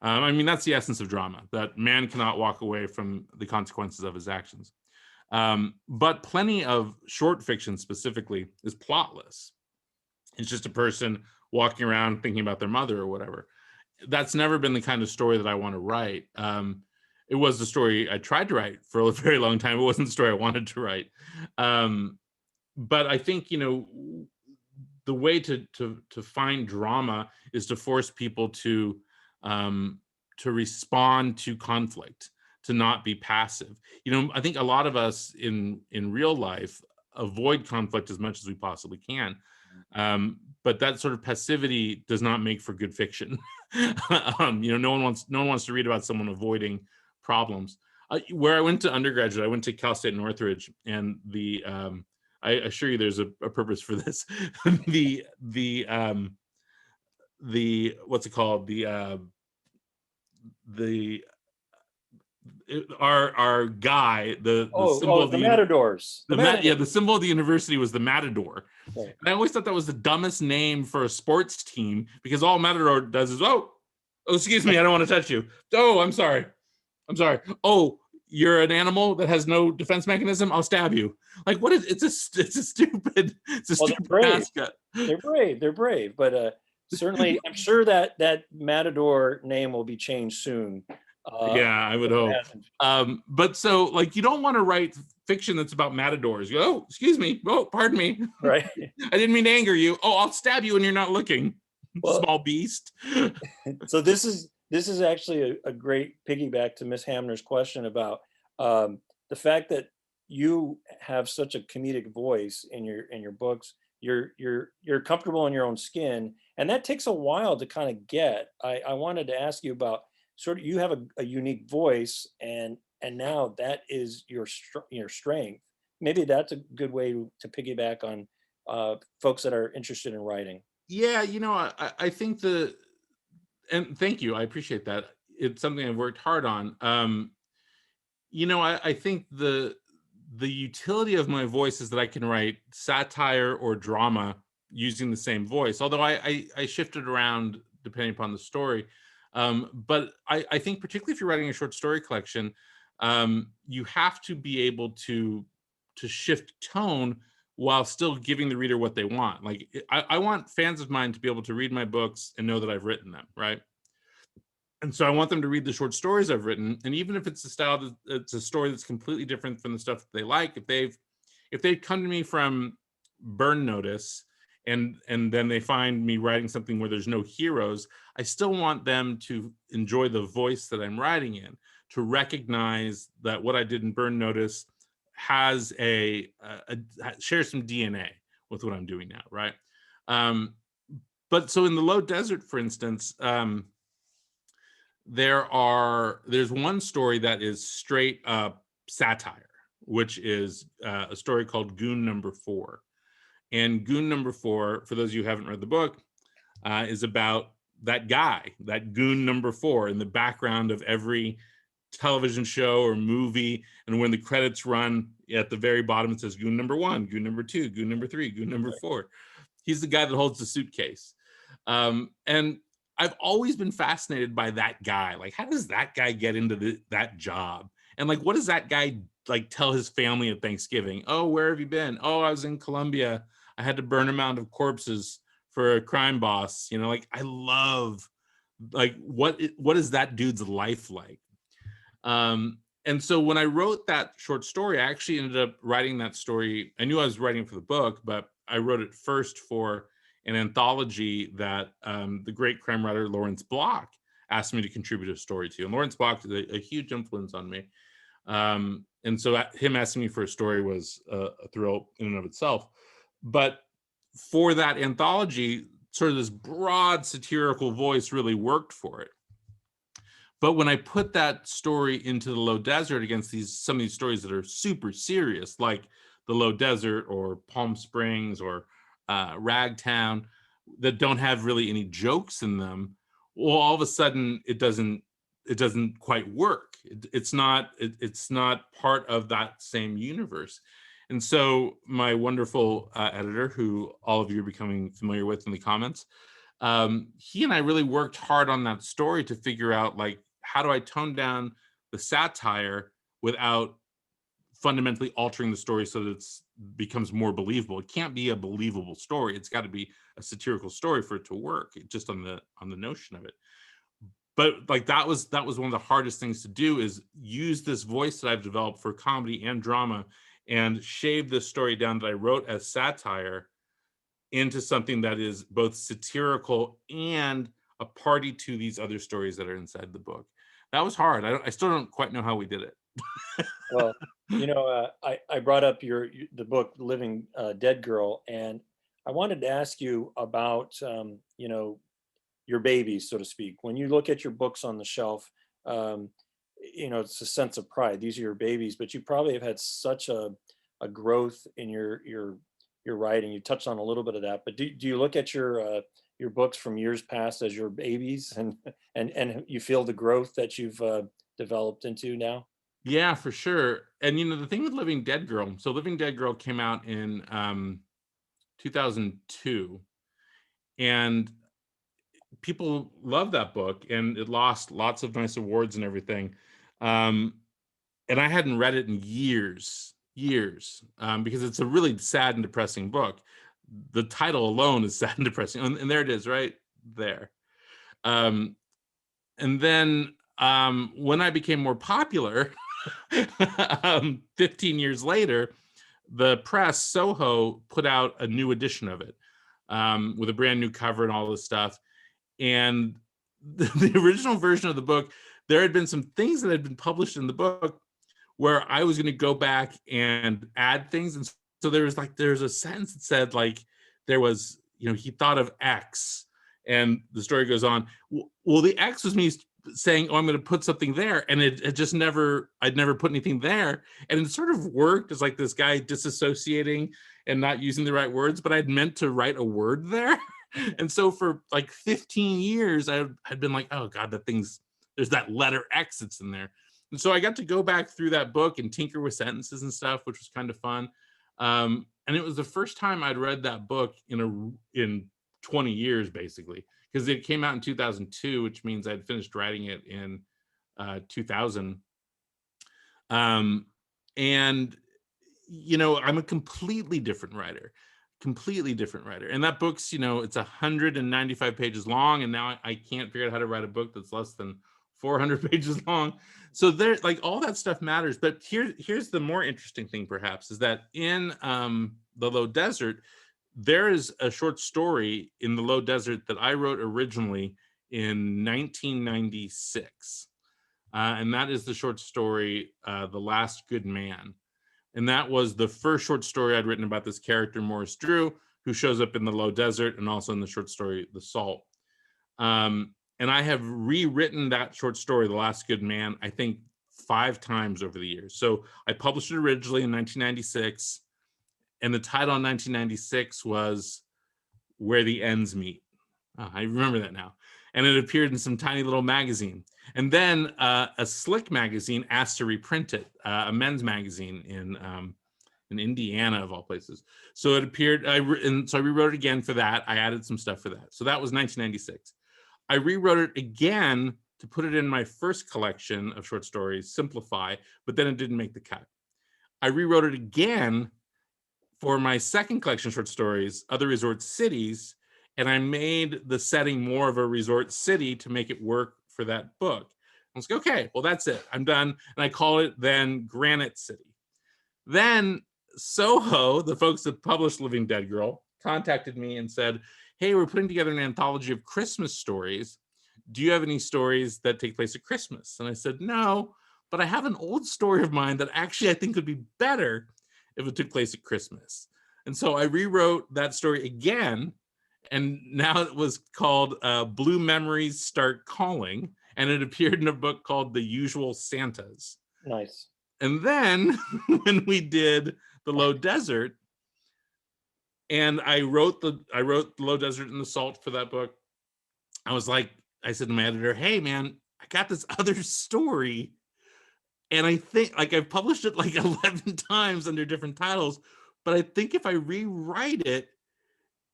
That's the essence of drama, that man cannot walk away from the consequences of his actions. But plenty of short fiction specifically is plotless. It's just a person walking around thinking about their mother or whatever. That's never been the kind of story that I want to write. It was the story I tried to write for a very long time. It wasn't the story I wanted to write. But I think, the way to find drama is to force people to respond to conflict, to not be passive. I think a lot of us in real life avoid conflict as much as we possibly can. But that sort of passivity does not make for good fiction. No one wants to read about someone avoiding problems. Where I went to undergraduate, I went to Cal State Northridge, and I assure you there's a purpose for this. What's it called? Our guy, the symbol of the matadors. The symbol of the university was the matador. Right. And I always thought that was the dumbest name for a sports team, because all matador does is, oh, excuse me, I don't want to touch you. Oh, I'm sorry. Oh, you're an animal that has no defense mechanism, I'll stab you. Like, what is, it's a stupid Well, they're brave. mascot. They're brave, but certainly I'm sure that Matador name will be changed soon. Yeah, I would hope. But so, like, you don't want to write fiction that's about matadors. You go, oh, excuse me. Oh, pardon me. Right. I didn't mean to anger you. Oh, I'll stab you when you're not looking. Well, small beast. So this is actually a great piggyback to Miss Hamner's question about the fact that you have such a comedic voice in your books. You're comfortable in your own skin, and that takes a while to kind of get. I wanted to ask you about sort of, you have a unique voice, and now that is your strength. Maybe that's a good way to piggyback on folks that are interested in writing. Yeah, I think and thank you, I appreciate that. It's something I've worked hard on. I think the utility of my voice is that I can write satire or drama using the same voice, although I shifted around depending upon the story. But I think particularly if you're writing a short story collection, you have to be able to shift tone while still giving the reader what they want. Like, I want fans of mine to be able to read my books and know that I've written them, right? And so I want them to read the short stories I've written, and even if it's it's a story that's completely different from the stuff that they like, if they've come to me from Burn Notice, and then they find me writing something where there's no heroes, I still want them to enjoy the voice that I'm writing in, to recognize that what I did in Burn Notice has shares some DNA with what I'm doing now, right? But so in the Low Desert, for instance, there's one story that is straight up satire, which is a story called Goon Number 4. And Goon Number 4, for those of you who haven't read the book, is about that guy, that Goon Number 4, in the background of every television show or movie. And when the credits run, at the very bottom it says Goon Number 1, Goon Number 2, Goon Number 3, Goon Number 4. He's the guy that holds the suitcase. And I've always been fascinated by that guy. Like, how does that guy get into that job? And like, what does that guy like tell his family at Thanksgiving? Oh, where have you been? Oh, I was in Colombia. I had to burn a mound of corpses for a crime boss. Like, I love, like, what is that dude's life like? And so when I wrote that short story, I actually ended up writing that story. I knew I was writing for the book, but I wrote it first for an anthology that the great crime writer Lawrence Block asked me to contribute a story to. And Lawrence Block is a huge influence on me. And so him asking me for a story was a thrill in and of itself. But for that anthology, sort of this broad satirical voice really worked for it. But when I put that story into the Low Desert against some of these stories that are super serious, like the Low Desert or Palm Springs or Ragtown, that don't have really any jokes in them, well, all of a sudden it doesn't quite work. It's not part of that same universe. And so my wonderful editor, who all of you are becoming familiar with in the comments, he and I really worked hard on that story to figure out, like, how do I tone down the satire without fundamentally altering the story so that it becomes more believable. It can't be a believable story. It's got to be a satirical story for it to work, just on the notion of it. But like, that was one of the hardest things to do, is use this voice that I've developed for comedy and drama and shave this story down that I wrote as satire into something that is both satirical and a party to these other stories that are inside the book. That was hard. I still don't quite know how we did it. Well, I brought up the book Living Dead Girl, and I wanted to ask you about your babies, so to speak. When you look at your books on the shelf, it's a sense of pride. These are your babies, but you probably have had such a growth in your writing. You touched on a little bit of that, but do you look at your books from years past as your babies, and you feel the growth that you've developed into now? Yeah, for sure. And the thing with Living Dead Girl, so Living Dead Girl came out in 2002, and people loved that book, and it lost lots of nice awards and everything. and I hadn't read it in years, because it's a really sad and depressing book. The title alone is sad and depressing, and there it is, right there. And then when I became more popular, 15 years later, the press, Soho, put out a new edition of it with a brand new cover and all this stuff. And the original version of the book, there had been some things that had been published in the book where I was going to go back and add things. And so there's a sentence that said, like, there was, he thought of X, and the story goes on. Well, the X was me saying, oh, I'm going to put something there. And it just I'd never put anything there. And it sort of worked as like this guy disassociating and not using the right words, but I'd meant to write a word there. And so for like 15 years, I had been like, oh God, there's that letter X that's in there. And so I got to go back through that book and tinker with sentences and stuff, which was kind of fun. And it was the first time I'd read that book in 20 years, basically, because it came out in 2002, which means I'd finished writing it in 2000. And, I'm a completely different writer. And that book's, it's 195 pages long, and now I can't figure out how to write a book that's less than 400 pages long. So there, like, all that stuff matters. But here's the more interesting thing, perhaps, is that in the Low Desert, there is a short story in the Low Desert that I wrote originally in 1996. And that is the short story, The Last Good Man. And that was the first short story I'd written about this character, Morris Drew, who shows up in the Low Desert and also in the short story, The Salt. And I have rewritten that short story, The Last Good Man, I think 5 times over the years. So I published it originally in 1996. And the title in 1996 was Where the Ends Meet. Oh, I remember that now. And it appeared in some tiny little magazine. And then a Slick magazine asked to reprint it, a men's magazine in Indiana, of all places. So it appeared, so I rewrote it again for that. I added some stuff for that. So that was 1996. I rewrote it again to put it in my first collection of short stories, Simplify, but then it didn't make the cut. I rewrote it again for my second collection of short stories, Other Resort Cities, and I made the setting more of a resort city to make it work for that book. I was like, okay, well, that's it. I'm done. And I call it then Granite City. Then Soho, the folks that published Living Dead Girl, contacted me and said, hey, we're putting together an anthology of Christmas stories. Do you have any stories that take place at Christmas? And I said, no, but I have an old story of mine that actually I think would be better if it took place at Christmas. And so I rewrote that story again, and now it was called Blue Memories Start Calling, and it appeared in a book called The Usual Santas. Nice. And then when we did The Low Desert, and I wrote The Low Desert and the Salt for that book, I said to my editor, hey man, I got this other story, and I think, like, I've published it like 11 times under different titles, but I think if I rewrite it,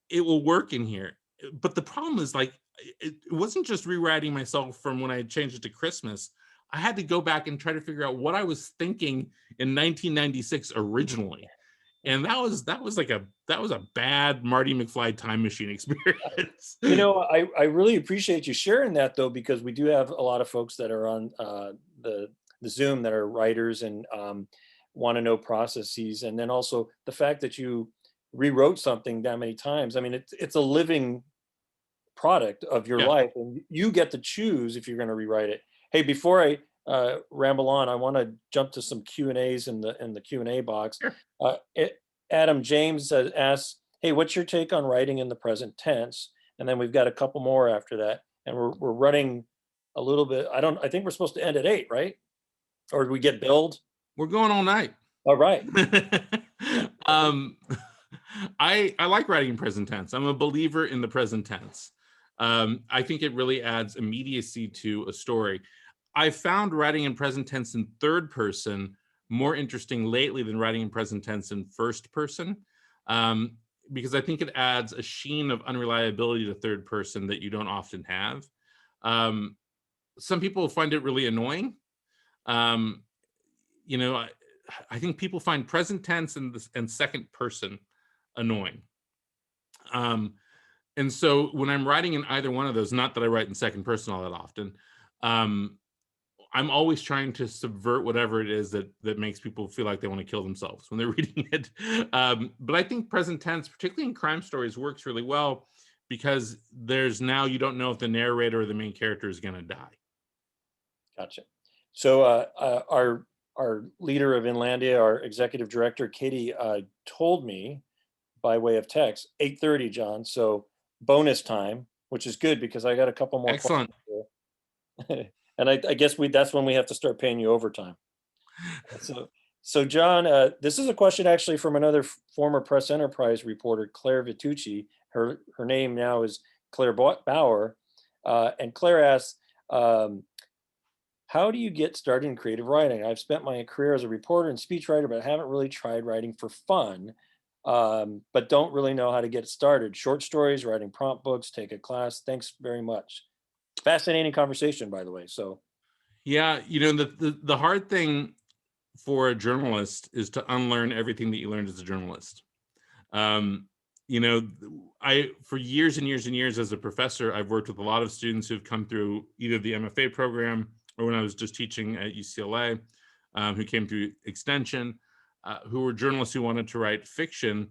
it will work in here. But the problem is, like, it wasn't just rewriting myself from when I changed it to Christmas. I had to go back and try to figure out what I was thinking in 1996 originally. And that was a bad Marty McFly time machine experience. I really appreciate you sharing that, though, because we do have a lot of folks that are on the Zoom that are writers and want to know processes. And then also the fact that you rewrote something that many times. I mean, it's a living product of your life, and you get to choose if you're going to rewrite it. Hey, before I ramble on, I want to jump to some Q&As in the Q&A box. Sure. Adam James asks, hey, what's your take on writing in the present tense? And then we've got a couple more after that, and we're running a little bit. I think we're supposed to end at 8, right? Or do we get billed? We're going all night. All right. I like writing in present tense. I'm a believer in the present tense. I think it really adds immediacy to a story. I found writing in present tense in third person more interesting lately than writing in present tense in first person, because I think it adds a sheen of unreliability to third person that you don't often have. Some people find it really annoying. you know, I think people find present tense and second person annoying. And so when I'm writing in either one of those, not that I write in second person all that often, um, I'm always trying to subvert whatever it is that makes people feel like they want to kill themselves when they're reading it. But I think present tense, particularly in crime stories, works really well because there's now you don't know if the narrator or the main character is going to die. Gotcha. So our leader of Inlandia, our executive director, Katie, told me by way of text, 8:30, John. So bonus time, which is good because I got a couple more Excellent. questions. And I guess that's when we have to start paying you overtime. So John, this is a question actually from another former Press Enterprise reporter, Claire Vitucci. Her name now is Claire Bauer, and Claire asks, how do you get started in creative writing? I've spent my career as a reporter and speechwriter, but I haven't really tried writing for fun, but don't really know how to get started. Short stories, writing prompt books, take a class. Thanks very much. Fascinating conversation, by the way. So Yeah, the hard thing for a journalist is to unlearn everything that you learned as a journalist. Um, I for years and years and years as a professor, I've worked with a lot of students who've come through either the MFA program or when I was just teaching at UCLA, who came through extension, who were journalists who wanted to write fiction,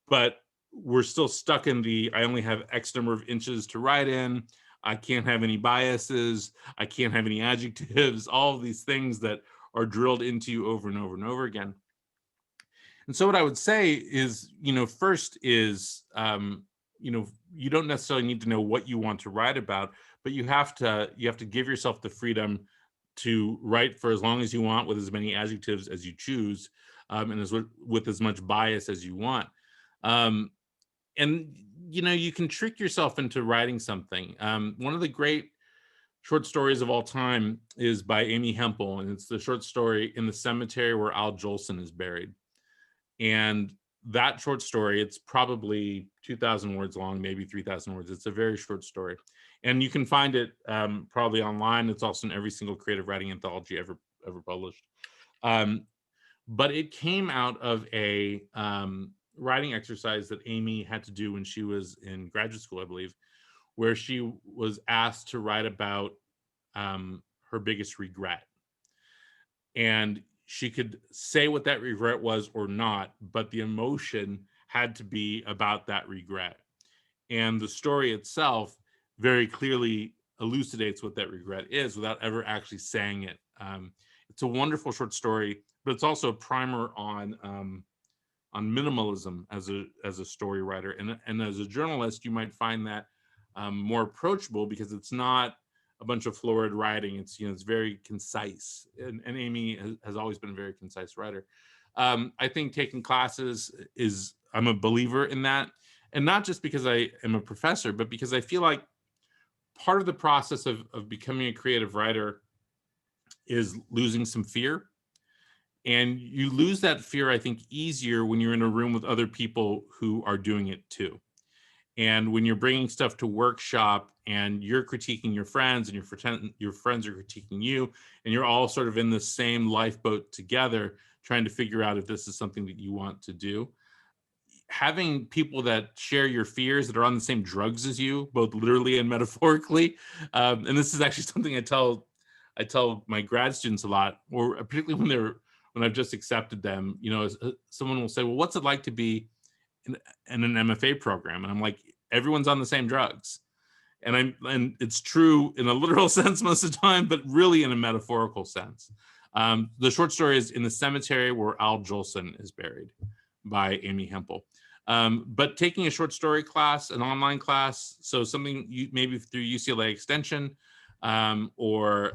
but we're still stuck in I only have X number of inches to write in. I can't have any biases. I can't have any adjectives, all of these things that are drilled into you over and over and over again. And so what I would say is, first is, you don't necessarily need to know what you want to write about, but you have to give yourself the freedom to write for as long as you want with as many adjectives as you choose, and with as much bias as you want. And you can trick yourself into writing something. One of the great short stories of all time is by Amy Hempel, and it's the short story In the Cemetery Where Al Jolson is Buried. And that short story, it's probably 2,000 words long, maybe 3,000 words. It's a very short story. And you can find it probably online. It's also in every single creative writing anthology ever published. But it came out of a writing exercise that Amy had to do when she was in graduate school, I believe, where she was asked to write about her biggest regret. And she could say what that regret was or not, but the emotion had to be about that regret. And the story itself very clearly elucidates what that regret is without ever actually saying it. It's a wonderful short story, but it's also a primer on minimalism as a story writer. And as a journalist, you might find that more approachable because it's not a bunch of florid writing. It's very concise, and Amy has always been a very concise writer. I think taking classes I'm a believer in that, and not just because I am a professor, but because I feel like part of the process of becoming a creative writer is losing some fear. And you lose that fear, I think, easier when you're in a room with other people who are doing it too. And when you're bringing stuff to workshop and you're critiquing your friends and your friends are critiquing you, and you're all sort of in the same lifeboat together, trying to figure out if this is something that you want to do. Having people that share your fears, that are on the same drugs as you, both literally and metaphorically. And this is actually something I tell my grad students a lot, or particularly when I've just accepted them, someone will say, well, what's it like to be in an MFA program? And I'm like, everyone's on the same drugs. And it's true in a literal sense most of the time, but really in a metaphorical sense. The short story is In the Cemetery Where Al Jolson is Buried by Amy Hempel. But taking a short story class, an online class, so something maybe through UCLA Extension or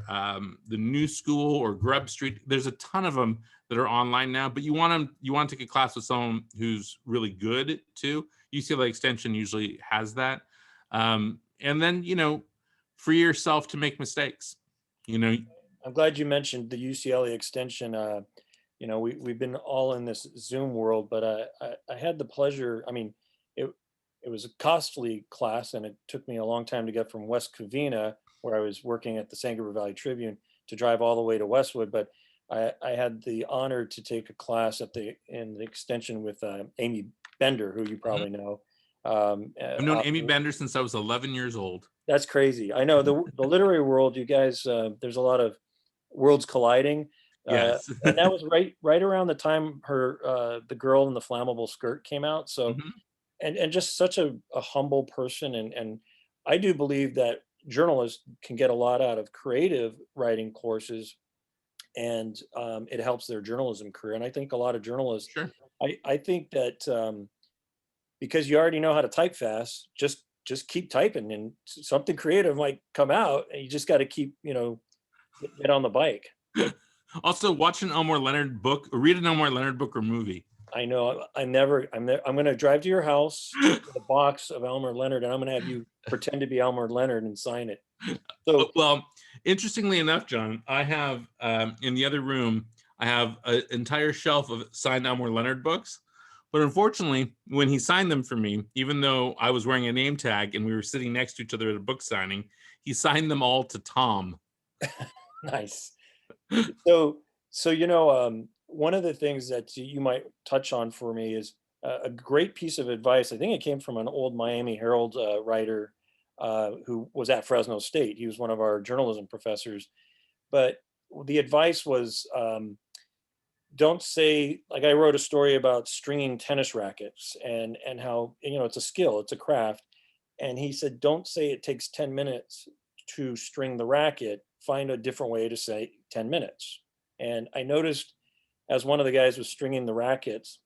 the New School or Grub Street, there's a ton of them that are online now, but you want to take a class with someone who's really good too. UCLA Extension usually has that. And then, free yourself to make mistakes. I'm glad you mentioned the UCLA Extension. We've been all in this Zoom world, but I had the pleasure. I mean, it was a costly class, and it took me a long time to get from West Covina, where I was working at the San Gabriel Valley Tribune, to drive all the way to Westwood. But I had the honor to take a class in the extension with Amy Bender, who you probably know. I've known Amy Bender since I was 11 years old. That's crazy. I know the literary world, you guys, there's a lot of worlds colliding. Yes. And that was right around the time The Girl in the Flammable Skirt came out. So, Mhm. and just such a humble person. And I do believe that journalists can get a lot out of creative writing courses, and it helps their journalism career. And I think a lot of journalists, Sure. I think that because you already know how to type fast, just keep typing and something creative might come out, and you just got to keep, get on the bike. Also, watch an Elmore Leonard book, or read an Elmore Leonard book or movie. I know I'm going to drive to your house with a box of Elmer Leonard, and I'm going to have you pretend to be Elmer Leonard and sign it. So, Well, interestingly enough, John, I have in the other room, I have an entire shelf of signed Elmore Leonard books. But unfortunately, when he signed them for me, even though I was wearing a name tag and we were sitting next to each other at a book signing, he signed them all to Tom. nice. So, one of the things that you might touch on for me is a great piece of advice. I think it came from an old Miami Herald writer who was at Fresno State. He was one of our journalism professors. But the advice was, don't say, like, I wrote a story about stringing tennis rackets and how, it's a skill, it's a craft. And he said, don't say it takes 10 minutes to string the racket. Find a different way to say 10 minutes. And I noticed, as one of the guys was stringing the rackets,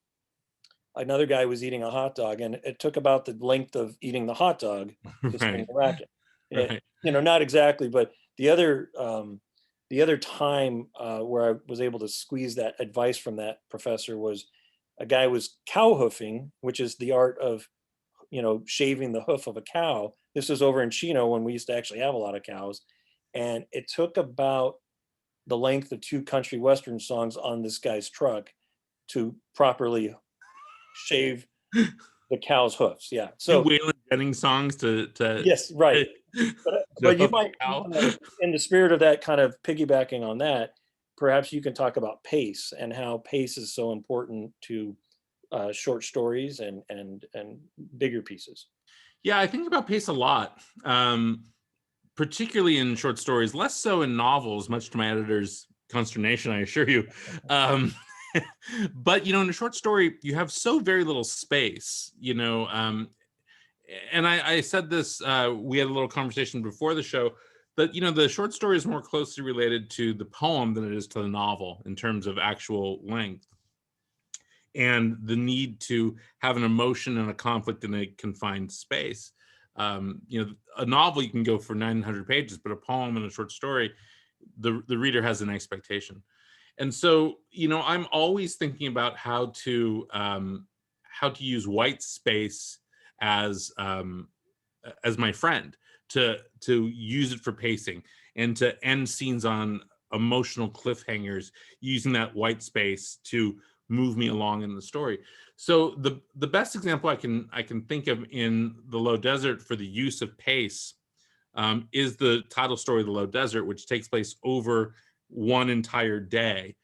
another guy was eating a hot dog, and it took about the length of eating the hot dog to string the racket. Right. Not exactly, but the other time where I was able to squeeze that advice from that professor was a guy was cow hoofing, which is the art of, shaving the hoof of a cow. This was over in Chino when we used to actually have a lot of cows. And it took about the length of 2 country western songs on this guy's truck to properly shave the cow's hoofs. Yeah. So Waylon Jennings songs to yes, right. But you might, cow. in the spirit of that, kind of piggybacking on that, perhaps you can talk about pace and how pace is so important to short stories and bigger pieces. Yeah, I think about pace a lot, particularly in short stories, less so in novels, much to my editor's consternation, I assure you. But, in a short story, you have so very little space, and I said this, we had a little conversation before the show, that, the short story is more closely related to the poem than it is to the novel in terms of actual length. And the need to have an emotion and a conflict in a confined space. A novel, you can go for 900 pages, but a poem and a short story, the reader has an expectation. And so, I'm always thinking about how to use white space as my friend, to use it for pacing and to end scenes on emotional cliffhangers, using that white space to move me along in the story. So the best example I can think of in The Low Desert for the use of pace is the title story, The Low Desert, which takes place over one entire day.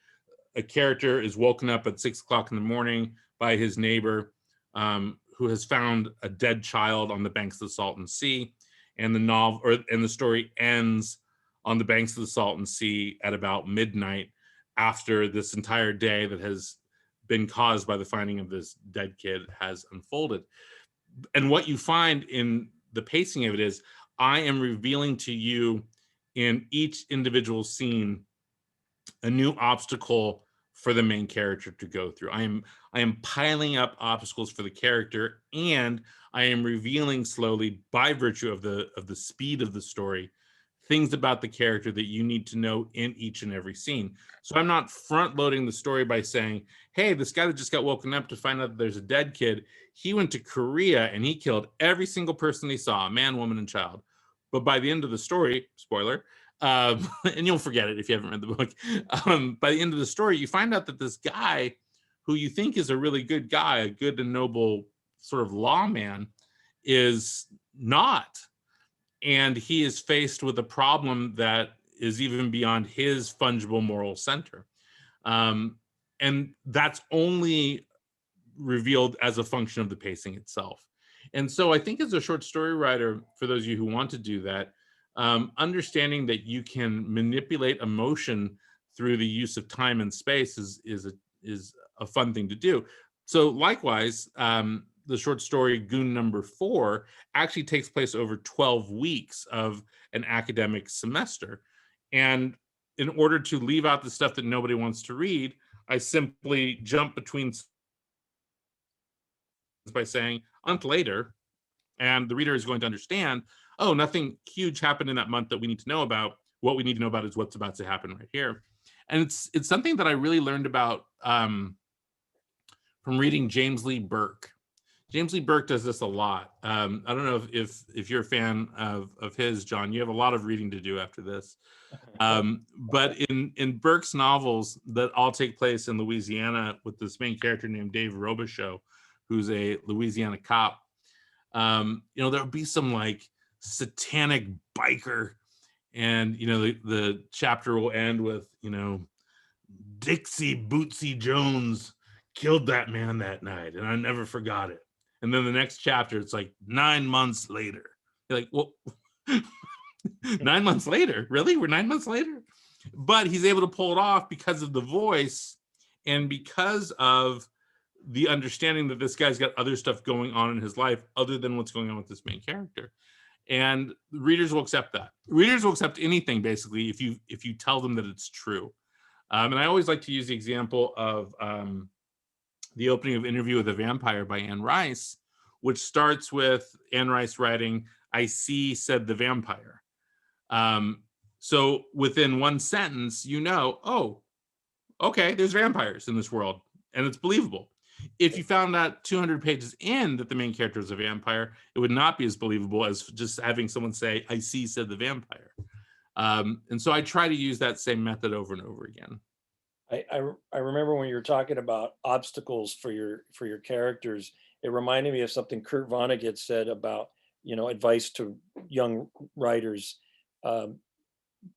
A character is woken up at 6 o'clock in the morning by his neighbor, who has found a dead child on the banks of the Salton Sea, and the story ends on the banks of the Salton Sea at about midnight, after this entire day that has been caused by the finding of this dead kid has unfolded. And what you find in the pacing of it is, I am revealing to you in each individual scene a new obstacle for the main character to go through. I am piling up obstacles for the character, and I am revealing slowly, by virtue of the speed of the story, things about the character that you need to know in each and every scene. So I'm not front loading the story by saying, hey, this guy that just got woken up to find out that there's a dead kid, he went to Korea and he killed every single person he saw, man, woman, and child. But by the end of the story, spoiler, and you'll forget it if you haven't read the book, by the end of the story, you find out that this guy, who you think is a really good guy, a good and noble sort of lawman, is not. And he is faced with a problem that is even beyond his fungible moral center. And that's only revealed as a function of the pacing itself. And so I think as a short story writer, for those of you who want to do that, understanding that you can manipulate emotion through the use of time and space is a fun thing to do. So likewise, the short story Goon number 4 actually takes place over 12 weeks of an academic semester. And in order to leave out the stuff that nobody wants to read, I simply jump between by saying a month later, and the reader is going to understand, oh, nothing huge happened in that month that we need to know about. What we need to know about is what's about to happen right here. And it's something that I really learned about from reading James Lee Burke. James Lee Burke does this a lot. I don't know if you're a fan of his, John. You have a lot of reading to do after this. But in Burke's novels that all take place in Louisiana with this main character named Dave Robichaux, who's a Louisiana cop, there'll be some like satanic biker, and the chapter will end with Dixie Bootsy Jones killed that man that night and I never forgot it. And then the next chapter, it's like 9 months later. You're like, well, 9 months later? Really? We're 9 months later? But he's able to pull it off because of the voice and because of the understanding that this guy's got other stuff going on in his life other than what's going on with this main character. And readers will accept that. Readers will accept anything, basically, if you tell them that it's true. And I always like to use the example of the opening of Interview with a Vampire by Anne Rice, which starts with Anne Rice writing, "I see," said the vampire. So within one sentence, oh, okay, there's vampires in this world, and it's believable. If you found out 200 pages in that the main character is a vampire, it would not be as believable as just having someone say, "I see," said the vampire. And so I try to use that same method over and over again. I remember when you were talking about obstacles for your characters, it reminded me of something Kurt Vonnegut said about, advice to young writers.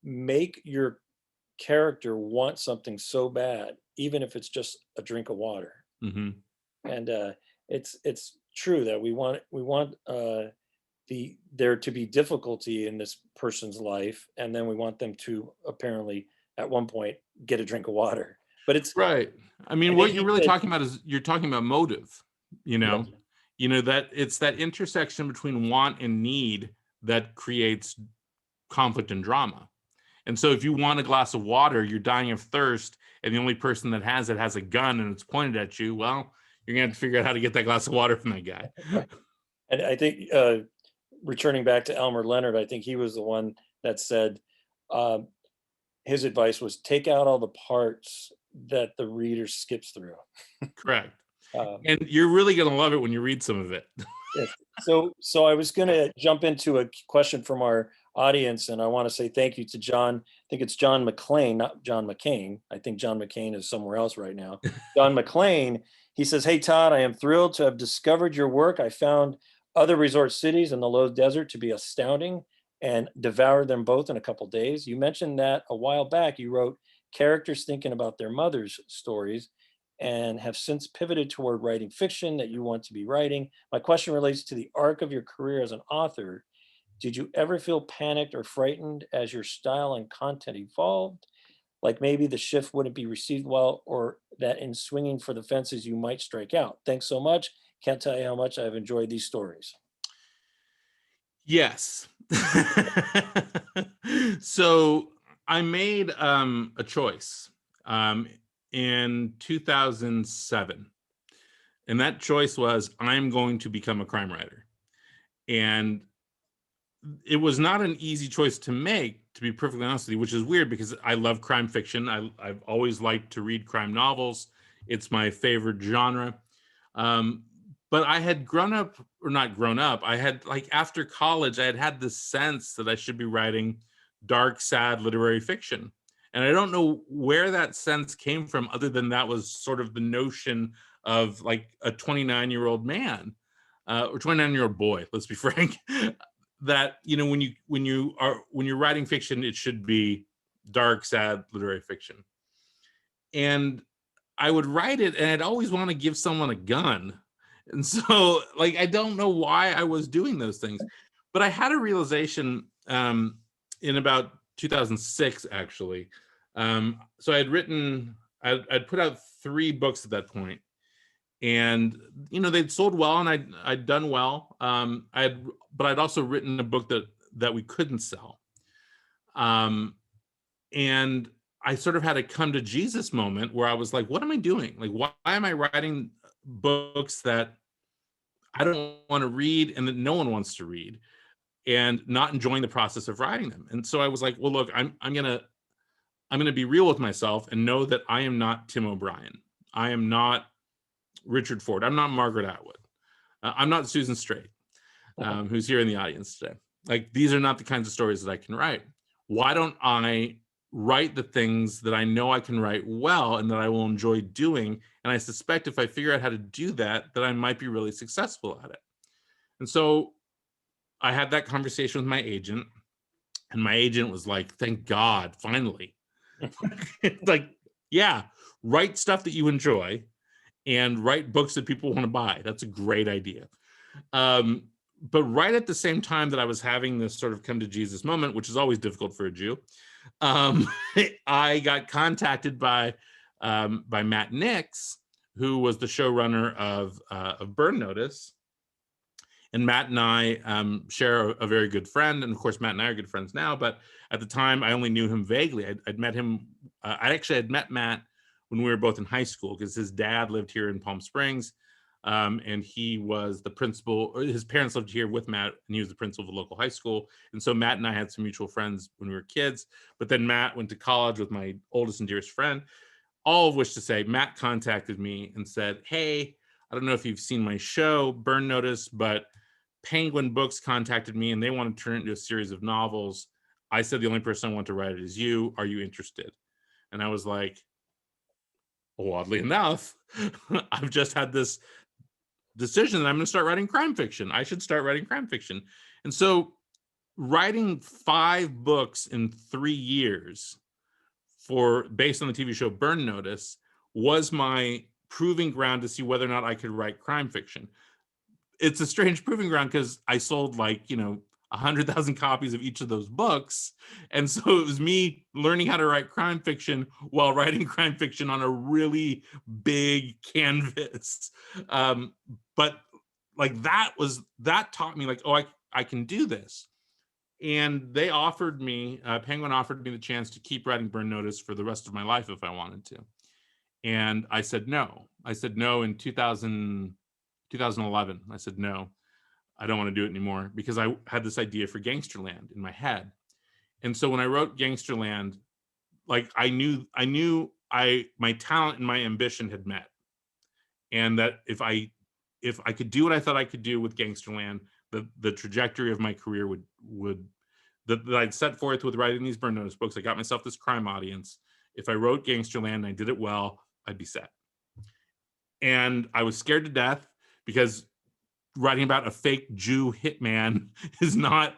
Make your character want something so bad, even if it's just a drink of water. Mm-hmm. And it's true that we want there to be difficulty in this person's life, and then we want them to apparently at one point get a drink of water. But it's right. I mean, what you're really talking about is you're talking about motive. Yeah. That it's that intersection between want and need that creates conflict and drama. And so if you want a glass of water, you're dying of thirst, and the only person that has it has a gun and it's pointed at you, well, you're gonna have to figure out how to get that glass of water from that guy. And I think returning back to Elmer Leonard, I think he was the one that said his advice was take out all the parts that the reader skips through. Correct. And you're really going to love it when you read some of it. Yes. So I was going to jump into a question from our audience, and I want to say thank you to John. I think it's John McClain, not John McCain. I think John McCain is somewhere else right now. John McClain, he says, "Hey, Todd, I am thrilled to have discovered your work. I found other resort cities in the low desert to be astounding and devoured them both in a couple days. You mentioned that a while back you wrote characters thinking about their mother's stories and have since pivoted toward writing fiction that you want to be writing. My question relates to the arc of your career as an author. Did you ever feel panicked or frightened as your style and content evolved? Like maybe the shift wouldn't be received well, or that in swinging for the fences you might strike out? Thanks so much. Can't tell you how much I've enjoyed these stories." Yes. So I made a choice in 2007. And that choice was, I'm going to become a crime writer. And it was not an easy choice to make, to be perfectly honest with you, which is weird because I love crime fiction. I've always liked to read crime novels. It's my favorite genre. But I had I had, like, after college, I had this sense that I should be writing dark, sad literary fiction. And I don't know where that sense came from, other than that was sort of the notion of like a 29-year-old man or 29-year-old boy, let's be frank, that, when you're writing fiction, it should be dark, sad literary fiction. and I would write it, and I'd always want to give someone a gun. And so, like, I don't know why I was doing those things, but I had a realization in about 2006, actually. So I'd put out 3 books at that point, and they'd sold well, and I'd done well. But I'd also written a book that we couldn't sell, and I sort of had a come to Jesus moment where I was like, what am I doing? Like, why am I writing books that I don't want to read and that no one wants to read, and not enjoying the process of writing them? And so I was like, well, look, I'm gonna be real with myself and know that I am not Tim O'Brien. I am not Richard Ford. I'm not Margaret Atwood. I'm not Susan Straight, who's here in the audience today. Like, these are not the kinds of stories that I can write. Why don't I write the things that I know I can write well and that I will enjoy doing? And I suspect if I figure out how to do that, that I might be really successful at it. And so I had that conversation with my agent, and my agent was like, thank God, finally. Like, yeah, write stuff that you enjoy and write books that people want to buy. That's a great idea. But right at the same time that I was having this sort of come to Jesus moment, which is always difficult for a Jew, I got contacted by Matt Nix, who was the showrunner of Burn Notice. And Matt and I share a very good friend. And of course, Matt and I are good friends now. But at the time, I only knew him vaguely. I'd met him. I actually had met Matt when we were both in high school, because his dad lived here in Palm Springs. And he was the principal, or his parents lived here with Matt, and he was the principal of a local high school. And so Matt and I had some mutual friends when we were kids. But then Matt went to college with my oldest and dearest friend. All of which to say, Matt contacted me and said, hey, I don't know if you've seen my show, Burn Notice, but Penguin Books contacted me and they want to turn it into a series of novels. I said, the only person I want to write it is you. Are you interested? And I was like, well, oddly enough, I've just had this decision that I'm going to start writing crime fiction. I should start writing crime fiction. And so writing 5 books in 3 years based on the TV show Burn Notice was my proving ground to see whether or not I could write crime fiction. It's a strange proving ground because I sold 100,000 copies of each of those books. And so it was me learning how to write crime fiction while writing crime fiction on a really big canvas. But that taught me I can do this. And they offered me, Penguin offered me the chance to keep writing Burn Notice for the rest of my life if I wanted to. And I said no. I said no in 2011. I said, no, I don't want to do it anymore, because I had this idea for Gangsterland in my head. And so when I wrote Gangsterland, I knew my talent and my ambition had met. And that if I could do what I thought I could do with Gangsterland, the trajectory of my career that I'd set forth with writing these Burn Notice books. I got myself this crime audience. If I wrote Gangsterland and I did it well, I'd be set. And I was scared to death, because writing about a fake Jew hitman is not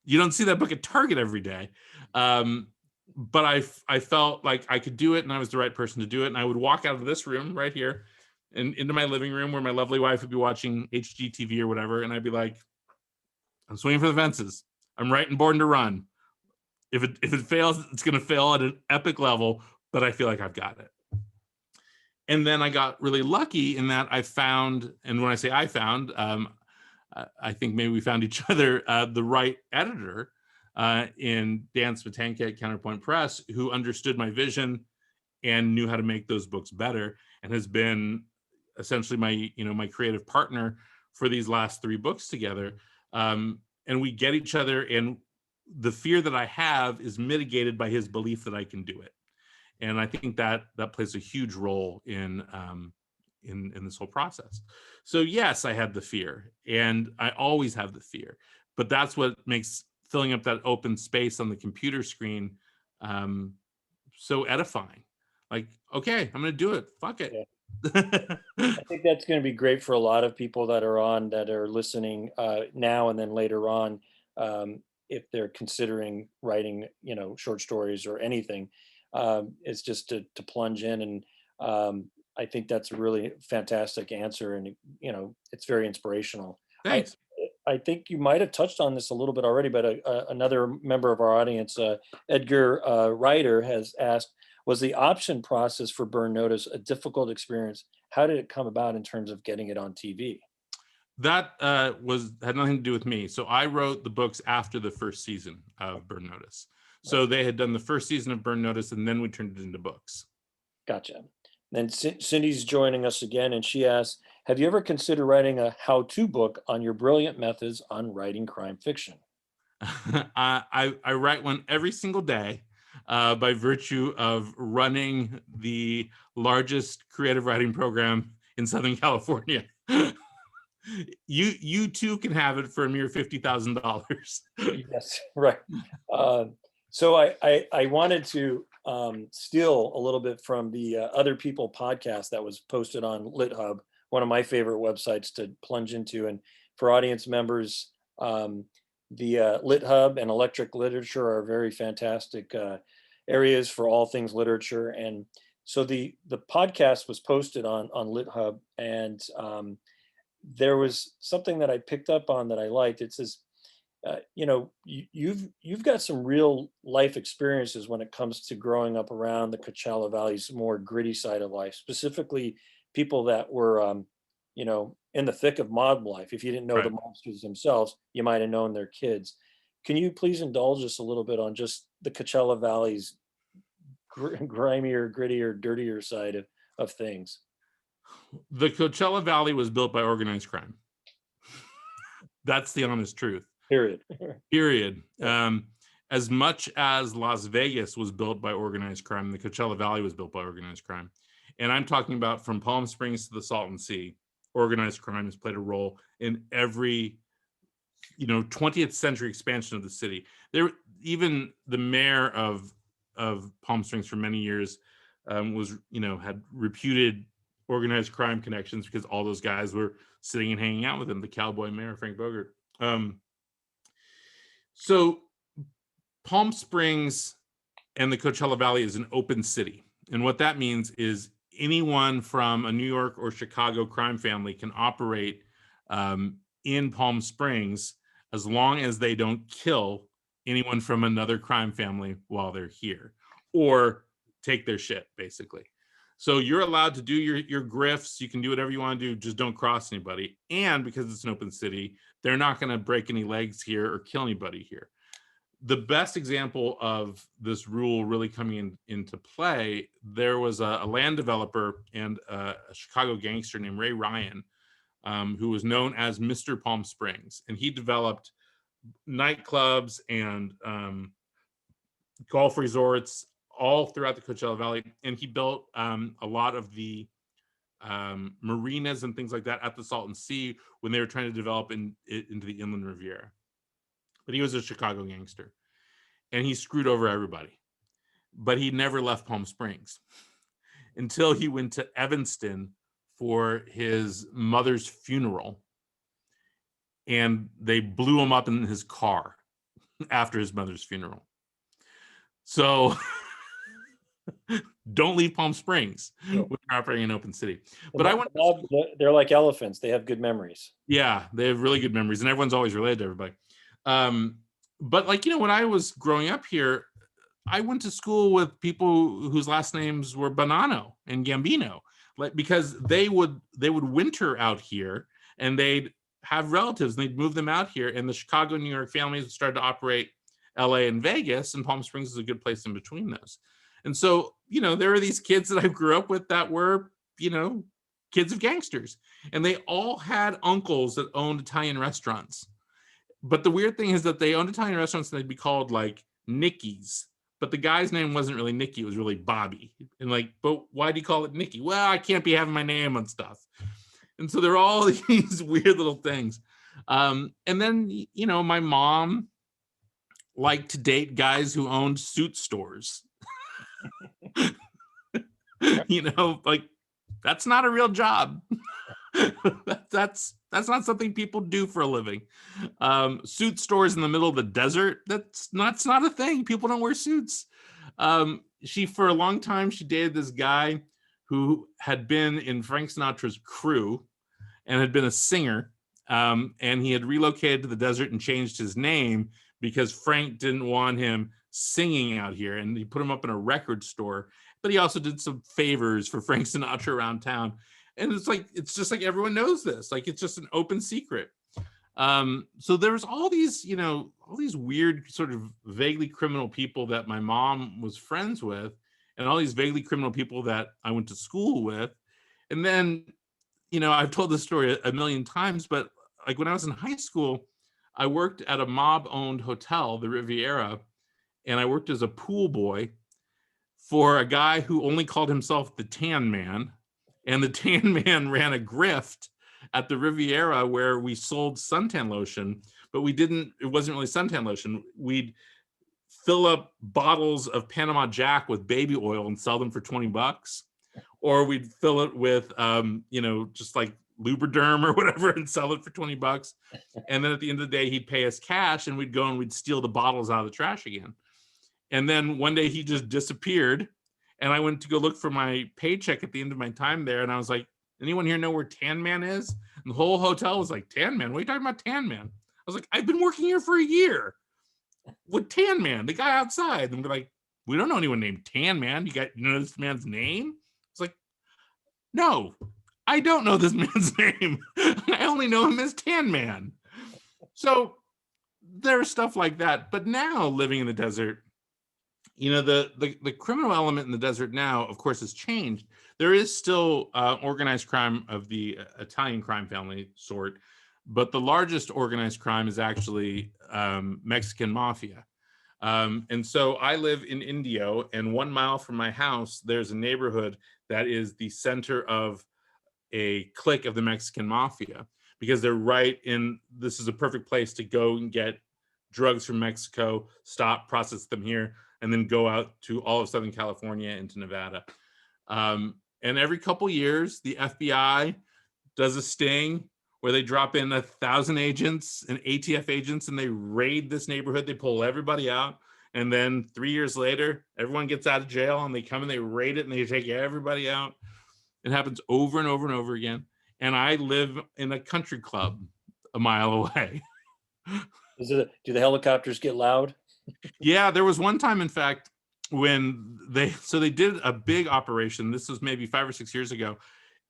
you don't see that book at Target every day. But I felt like I could do it, and I was the right person to do it. And I would walk out of this room right here and into my living room where my lovely wife would be watching HGTV or whatever. And I'd be like, I'm swinging for the fences. I'm writing Born to Run. If it fails, it's going to fail at an epic level, but I feel like I've got it. And then I got really lucky in that I found, and when I say I found, I think maybe we found each other, the right editor in Dan Smetanka at Counterpoint Press, who understood my vision and knew how to make those books better, and has been essentially my creative partner for these last 3 books together. And we get each other, and the fear that I have is mitigated by his belief that I can do it. And I think that plays a huge role in this whole process. So yes, I had the fear, and I always have the fear, but that's what makes filling up that open space on the computer screen so edifying. Okay, I'm gonna do it. Fuck it. Yeah. I think that's going to be great for a lot of people that are listening now and then later on, if they're considering writing, short stories or anything. It's just to plunge in, and I think that's a really fantastic answer, and it's very inspirational. I Thanks. I think you might have touched on this a little bit already, but another member of our audience, Edgar Ryder, has asked, was the option process for Burn Notice a difficult experience? How did it come about in terms of getting it on TV? That had nothing to do with me. So I wrote the books after the first season of Burn Notice. So they had done the first season of Burn Notice, and then we turned it into books. Gotcha. Then Cindy's joining us again, and she asks, have you ever considered writing a how-to book on your brilliant methods on writing crime fiction? I write one every single day by virtue of running the largest creative writing program in Southern California. You too can have it for a mere $50,000. Yes, right. So I wanted to steal a little bit from the Other People podcast that was posted on LitHub, one of my favorite websites to plunge into. And for audience members, the LitHub and Electric Literature are very fantastic areas for all things literature. And so the podcast was posted on LitHub, and there was something that I picked up on that I liked. It says, you've got some real life experiences when it comes to growing up around the Coachella Valley's more gritty side of life, specifically people that were, in the thick of mob life. If you didn't know the monsters themselves, you might have known their kids. Can you please indulge us a little bit on just the Coachella Valley's grimier, grittier, dirtier side of things? The Coachella Valley was built by organized crime. That's the honest truth. Period. As much as Las Vegas was built by organized crime, the Coachella Valley was built by organized crime. And I'm talking about from Palm Springs to the Salton Sea. Organized crime has played a role in every 20th century expansion of the city. Even the mayor of Palm Springs for many years was had reputed organized crime connections because all those guys were sitting and hanging out with him, the cowboy mayor Frank Bogart. So Palm Springs and the Coachella Valley is an open city, and what that means is anyone from a New York or Chicago crime family can operate in Palm Springs as long as they don't kill anyone from another crime family while they're here or take their shit, basically. So you're allowed to do your grifts. You can do whatever you want to do. Just don't cross anybody. And because it's an open city, they're not going to break any legs here or kill anybody here. The best example of this rule really coming into play, there was a land developer and a Chicago gangster named Ray Ryan, who was known as Mr. Palm Springs. And he developed nightclubs and golf resorts all throughout the Coachella Valley. And he built a lot of the marinas and things like that at the Salton Sea when they were trying to develop into the Inland Riviera. But he was a Chicago gangster, and he screwed over everybody. But he never left Palm Springs until he went to Evanston for his mother's funeral, and they blew him up in his car after his mother's funeral. So don't leave Palm Springs when you're operating in an open city. But they're like elephants. They have good memories. Yeah, they have really good memories, and everyone's always related to everybody. But when I was growing up here, I went to school with people whose last names were Bonanno and Gambino, because they would winter out here, and they'd have relatives, and they'd move them out here, and the Chicago, New York families started to operate LA and Vegas, and Palm Springs is a good place in between those. And so, there are these kids that I grew up with that were, kids of gangsters, and they all had uncles that owned Italian restaurants. But the weird thing is that they owned Italian restaurants, and they'd be called like Nicky's, but the guy's name wasn't really Nicky, it was really Bobby. And but why do you call it Nicky? Well, I can't be having my name on stuff. And so there are all these weird little things. And then, my mom liked to date guys who owned suit stores. That's not a real job. That's not something people do for a living. Suit stores in the middle of the desert, that's not a thing. People don't wear suits. she for a long time she dated this guy who had been in Frank Sinatra's crew and had been a singer, and he had relocated to the desert and changed his name because Frank didn't want him singing out here, and he put him up in a record store. But he also did some favors for Frank Sinatra around town, and it's just like everyone knows this, like it's just an open secret. So there's all these, all these weird sort of vaguely criminal people that my mom was friends with, and all these vaguely criminal people that I went to school with. And then, I've told this story a million times, but like when I was in high school, I worked at a mob-owned hotel, the Riviera, and I worked as a pool boy for a guy who only called himself the Tan Man. And the Tan Man ran a grift at the Riviera where we sold suntan lotion, but it wasn't really suntan lotion. We'd fill up bottles of Panama Jack with baby oil and sell them for $20. Or we'd fill it with, just like Lubriderm or whatever and sell it for $20. And then at the end of the day, he'd pay us cash and we'd go and we'd steal the bottles out of the trash again. And then one day he just disappeared. And I went to go look for my paycheck at the end of my time there. And I was like, anyone here know where Tan Man is? And the whole hotel was like, Tan Man? What are you talking about, Tan Man? I was like, I've been working here for a year with Tan Man, the guy outside. And they're like, we don't know anyone named Tan Man. You know this man's name? It's like, no, I don't know this man's name. I only know him as Tan Man. So there's stuff like that. But now living in the desert, the criminal element in the desert now, of course, has changed. There is still organized crime of the Italian crime family sort, but the largest organized crime is actually Mexican mafia. And so I live in Indio, and 1 mile from my house, there's a neighborhood that is the center of a clique of the Mexican mafia, because they're right in, this is a perfect place to go and get drugs from Mexico, stop, process them here, and then go out to all of Southern California into Nevada. And every couple years, the FBI does a sting where they drop in 1,000 agents and ATF agents, and they raid this neighborhood. They pull everybody out. And then 3 years later, everyone gets out of jail and they come and they raid it and they take everybody out. It happens over and over and over again. And I live in a country club a mile away. Do the helicopters get loud? Yeah, there was one time, in fact, when they did a big operation. This was maybe 5 or 6 years ago,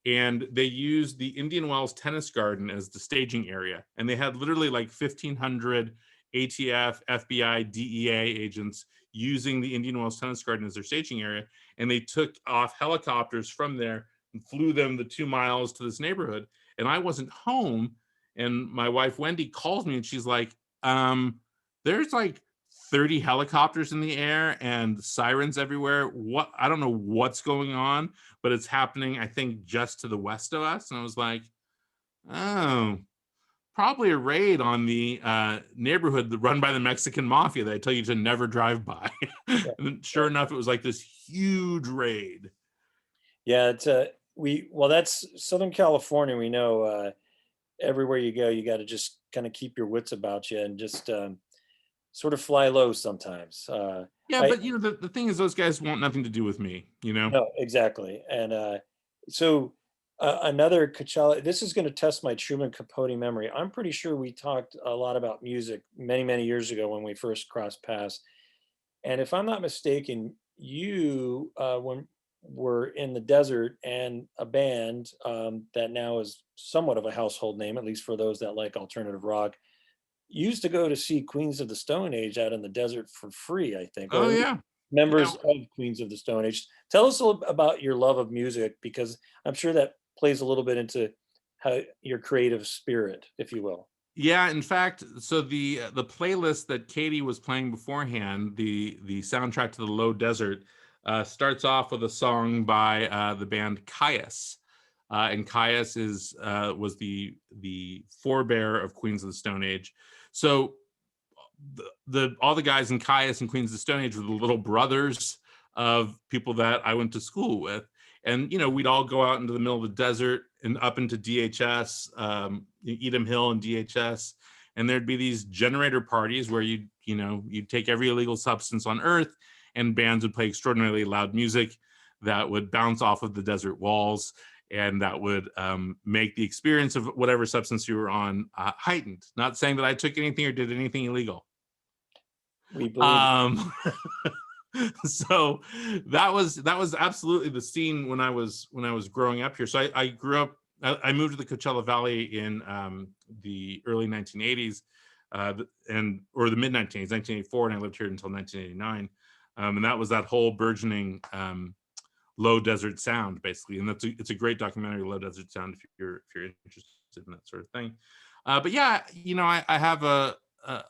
and they used the Indian Wells tennis garden as the staging area. And they had literally like 1,500 ATF, FBI, DEA agents using the Indian Wells tennis garden as their staging area. And they took off helicopters from there and flew them the 2 miles to this neighborhood. And I wasn't home. And my wife, Wendy, calls me and she's like, there's like 30 helicopters in the air and sirens everywhere. I don't know what's going on, but it's happening, I think, just to the west of us. And I was like, oh, probably a raid on the neighborhood run by the Mexican mafia that I tell you to never drive by. And sure enough, it was like this huge raid. Yeah, that's Southern California. We know everywhere you go, you got to just kind of keep your wits about you and just sort of fly low sometimes. But the thing is, those guys want nothing to do with me, No, exactly. And another Coachella, this is going to test my Truman Capote memory. I'm pretty sure we talked a lot about music many, many years ago when we first crossed paths. And if I'm not mistaken, you were in the desert, and a band that now is somewhat of a household name, at least for those that like alternative rock, used to go to see Queens of the Stone Age out in the desert for free, I think. Oh, yeah. Members of Queens of the Stone Age. Tell us a little about your love of music, because I'm sure that plays a little bit into how your creative spirit, if you will. Yeah, in fact, so the playlist that Katie was playing beforehand, the soundtrack to the Low Desert, starts off with a song by the band Caius. And Caius was the forebear of Queens of the Stone Age. So all the guys in Caius and Queens of the Stone Age were the little brothers of people that I went to school with. And, we'd all go out into the middle of the desert and up into DHS, Edom Hill and DHS. And there'd be these generator parties where you'd take every illegal substance on earth and bands would play extraordinarily loud music that would bounce off of the desert walls, and that would make the experience of whatever substance you were on heightened. Not saying that I took anything or did anything illegal. We believe. So that was absolutely the scene when I was growing up here. So I grew up. I moved to the Coachella Valley in the early 1980s, or the mid 1980s, 1984, and I lived here until 1989. And that was that whole burgeoning low desert sound, basically. And it's a great documentary, Low Desert Sound, if you're interested in that sort of thing. But yeah, I have a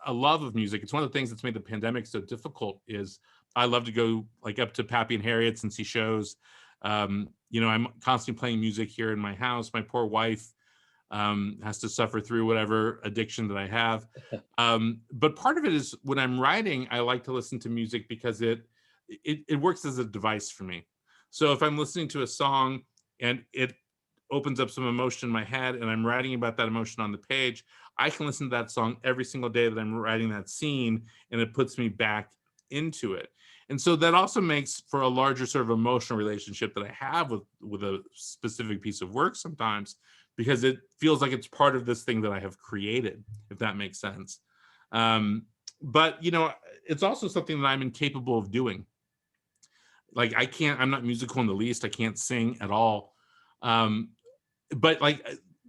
love of music. It's one of the things that's made the pandemic so difficult. Is I love to go like up to Pappy and Harriet's and see shows. I'm constantly playing music here in my house. My poor wife has to suffer through whatever addiction that I have. But part of it is when I'm writing, I like to listen to music because it works as a device for me. So if I'm listening to a song and it opens up some emotion in my head and I'm writing about that emotion on the page, I can listen to that song every single day that I'm writing that scene, and it puts me back into it. And so that also makes for a larger sort of emotional relationship that I have with a specific piece of work sometimes, because it feels like it's part of this thing that I have created, if that makes sense. But it's also something that I'm incapable of doing. Like I'm not musical in the least. I can't sing at all. But like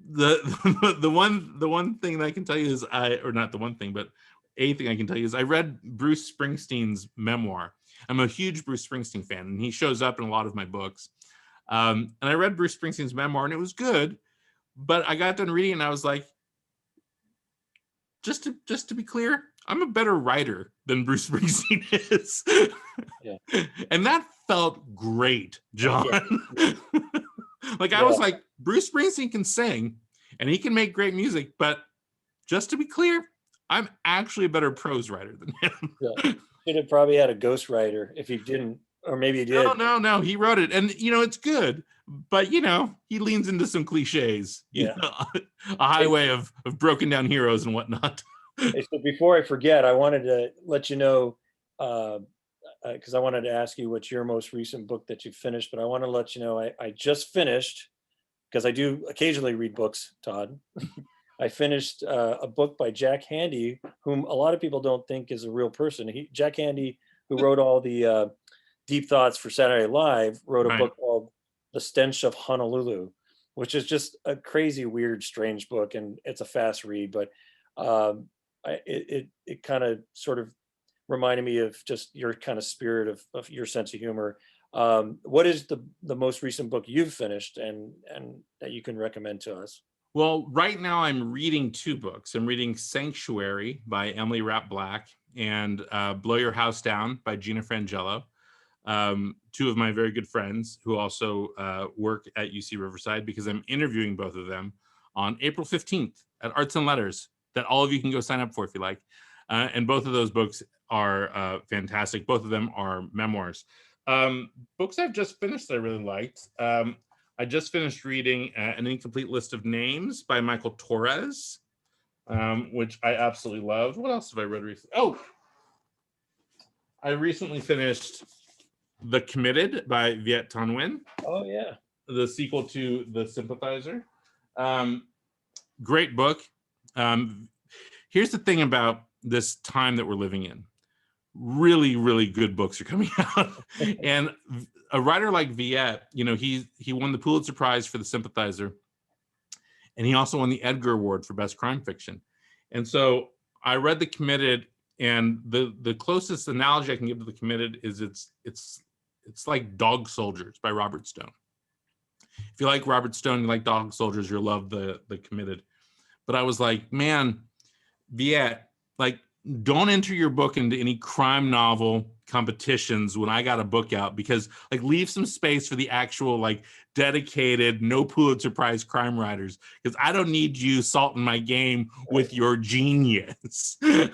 the one thing that I can tell you is or not the one thing, but a thing I can tell you is I read Bruce Springsteen's memoir. I'm a huge Bruce Springsteen fan, and he shows up in a lot of my books. And I read Bruce Springsteen's memoir, and it was good, but I got done reading, and I was like, just to be clear, I'm a better writer than Bruce Springsteen is. Yeah. And that felt great, John. Yeah. I was like, Bruce Springsteen can sing and he can make great music, but just to be clear, I'm actually a better prose writer than him. Yeah. Should have probably had a ghostwriter if he didn't, or maybe he did. No, he wrote it, and it's good, but he leans into some cliches. A highway of broken down heroes and whatnot. Hey, so before I forget, I wanted to let you know, because I wanted to ask you what's your most recent book that you finished, but I want to let you know I just finished, because I do occasionally read books, Todd. I finished a book by Jack Handey, whom a lot of people don't think is a real person. Jack Handey, who wrote all the deep thoughts for Saturday Night Live, wrote a book called The Stench of Honolulu, which is just a crazy, weird, strange book, and it's a fast read, but it kind of sort of reminded me of just your kind of spirit of your sense of humor. What is the most recent book you've finished and that you can recommend to us? Well, right now I'm reading two books. I'm reading Sanctuary by Emily Rapp Black and Blow Your House Down by Gina Frangello, two of my very good friends who also work at UC Riverside, because I'm interviewing both of them on April 15th at Arts and Letters, that all of you can go sign up for if you like. And both of those books are fantastic. Both of them are memoirs. Books I've just finished that I really liked. I just finished reading An Incomplete List of Names by Michael Torres, which I absolutely loved. What else have I read recently? Oh, I recently finished The Committed by Viet Thanh Nguyen. Oh, yeah. The sequel to The Sympathizer. Great book. Here's the thing about this time that we're living in. Really, really good books are coming out. And a writer like Viet, he won the Pulitzer Prize for The Sympathizer. And he also won the Edgar Award for Best Crime Fiction. And so I read The Committed, and the closest analogy I can give to The Committed is it's like Dog Soldiers by Robert Stone. If you like Robert Stone, you like Dog Soldiers, you'll love The Committed. But I was like, man, Viet, don't enter your book into any crime novel competitions when I got a book out, because leave some space for the actual dedicated, no Pulitzer Prize crime writers, because I don't need you salting my game with your genius. Yeah,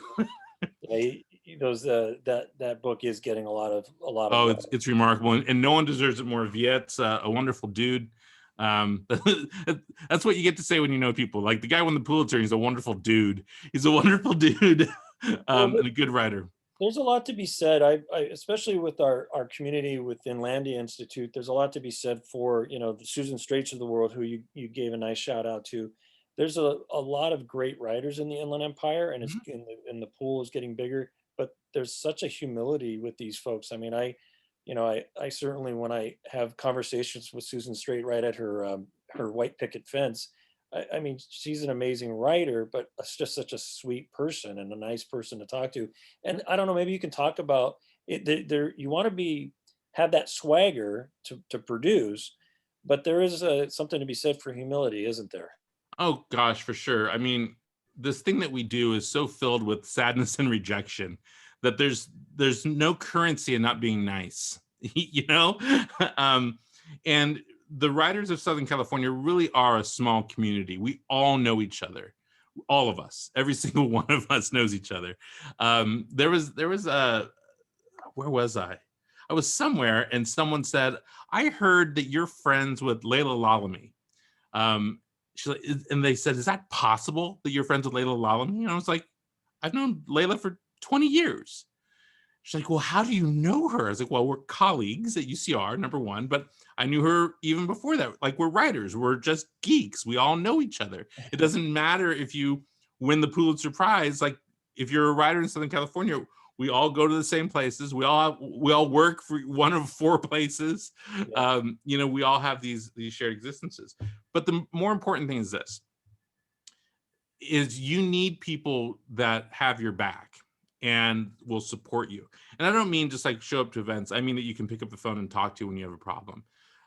that book is getting a lot of. Oh, it's remarkable, and no one deserves it more. Viet's a wonderful dude. That's what you get to say when you know people. The guy won the Pulitzer, he's a wonderful dude. He's a wonderful dude. And a good writer. There's a lot to be said. I especially with our community with Inlandia Institute, there's a lot to be said for, the Susan Straits of the world, who you gave a nice shout out to. There's a lot of great writers in the Inland Empire, and Mhm. and the pool is getting bigger. But there's such a humility with these folks. I mean, I certainly, when I have conversations with Susan Straight right at her white picket fence, I mean, she's an amazing writer, but just such a sweet person and a nice person to talk to. And I don't know, maybe you can talk about it. There, you want to have that swagger to produce, but there is something to be said for humility, isn't there? Oh gosh, for sure. I mean, this thing that we do is so filled with sadness and rejection that there's no currency in not being nice, you know? um, and the writers of Southern California really are a small community. We all know each other, all of us. Every single one of us knows each other. There was a where was I? I was somewhere, and someone said, "I heard that you're friends with Layla Lalami." Um, and they said, "Is that possible that you're friends with Layla Lalami?" And I was like, "I've known Layla for 20 years." She's like, "Well, how do you know her?" I was like, "Well, we're colleagues at UCR, number one, but I knew her even before that. Like, we're writers, we're just geeks. We all know each other. It doesn't matter if you win the Pulitzer Prize. Like, if you're a writer in Southern California, we all go to the same places. We all work for one of four places. Yeah. We all have these shared existences. But the more important thing is this: is you need people that have your back and will support you. And I don't mean just like show up to events. I mean that you can pick up the phone and talk to when you have a problem.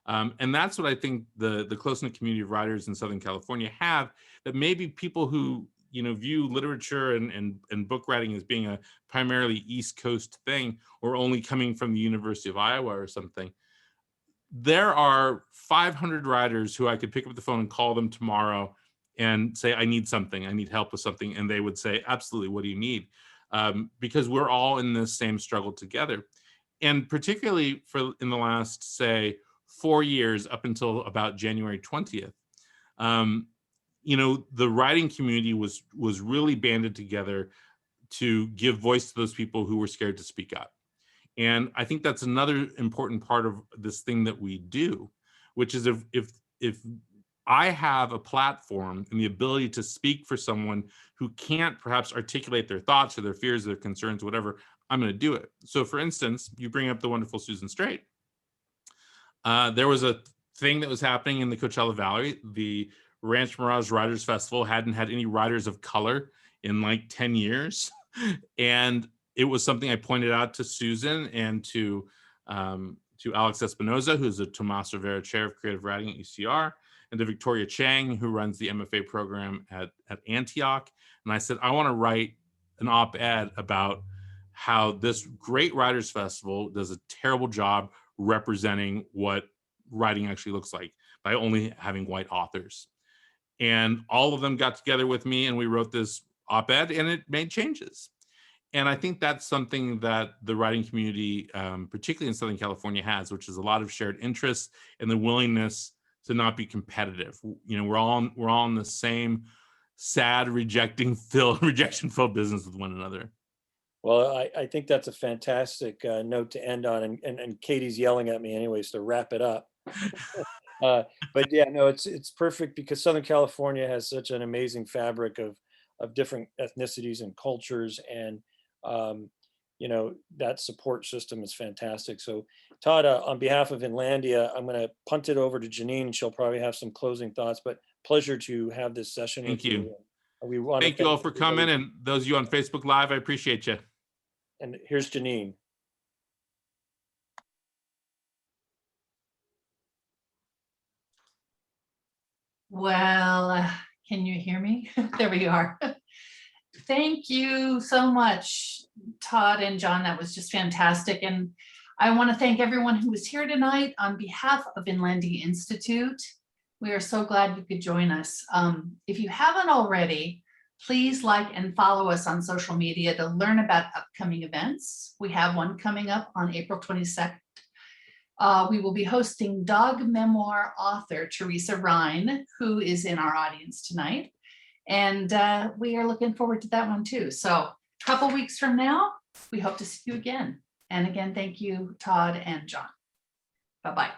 And that's what I think the close-knit community of writers in Southern California have, that maybe people who view literature and book writing as being a primarily East Coast thing, or only coming from the University of Iowa or something. There are 500 writers who I could pick up the phone and call them tomorrow and say, "I need something, I need help with something," and they would say, "Absolutely, what do you need?" Because we're all in this same struggle together. And particularly for in the last, say, 4 years, up until about January 20th, um, the writing community was really banded together to give voice to those people who were scared to speak up. And I think that's another important part of this thing that we do, which is if I have a platform and the ability to speak for someone who can't perhaps articulate their thoughts or their fears, their concerns, whatever, I'm going to do it. So, for instance, you bring up the wonderful Susan Straight. There was a thing that was happening in the Coachella Valley. The Ranch Mirage Writers Festival hadn't had any writers of color in like 10 years. And it was something I pointed out to Susan and to Alex Espinoza, who's the Tomas Rivera Chair of Creative Writing at UCR, and to Victoria Chang, who runs the MFA program at Antioch. And I said, I want to write an op-ed about how this great writers festival does a terrible job representing what writing actually looks like by only having white authors. And all of them got together with me and we wrote this op-ed, and it made changes. And I think that's something that the writing community, particularly in Southern California, has, which is a lot of shared interests and the willingness to not be competitive. We're all in the same sad, rejection-filled business with one another. Well, I think that's a fantastic note to end on, and Katie's yelling at me anyways to wrap it up. But yeah, no, it's perfect because Southern California has such an amazing fabric of different ethnicities and cultures, and that support system is fantastic. So, Todd, on behalf of Inlandia, I'm going to punt it over to Janine, and she'll probably have some closing thoughts. But pleasure to have this session Thank with you. you. We want Thank to you all for coming, everybody. and those of you on Facebook Live, I appreciate you. And here's Janine. Well, can you hear me? There we are. Thank you so much, Todd and John. That was just fantastic. And I want to thank everyone who was here tonight on behalf of Inlandia Institute. We are so glad you could join us. If you haven't already, please like and follow us on social media to learn about upcoming events. We have one coming up on April 22nd. We will be hosting dog memoir author Teresa Rhine, who is in our audience tonight. And we are looking forward to that one too. So a couple weeks from now, We hope to see you again. And again, thank you, Todd and John. Bye-bye.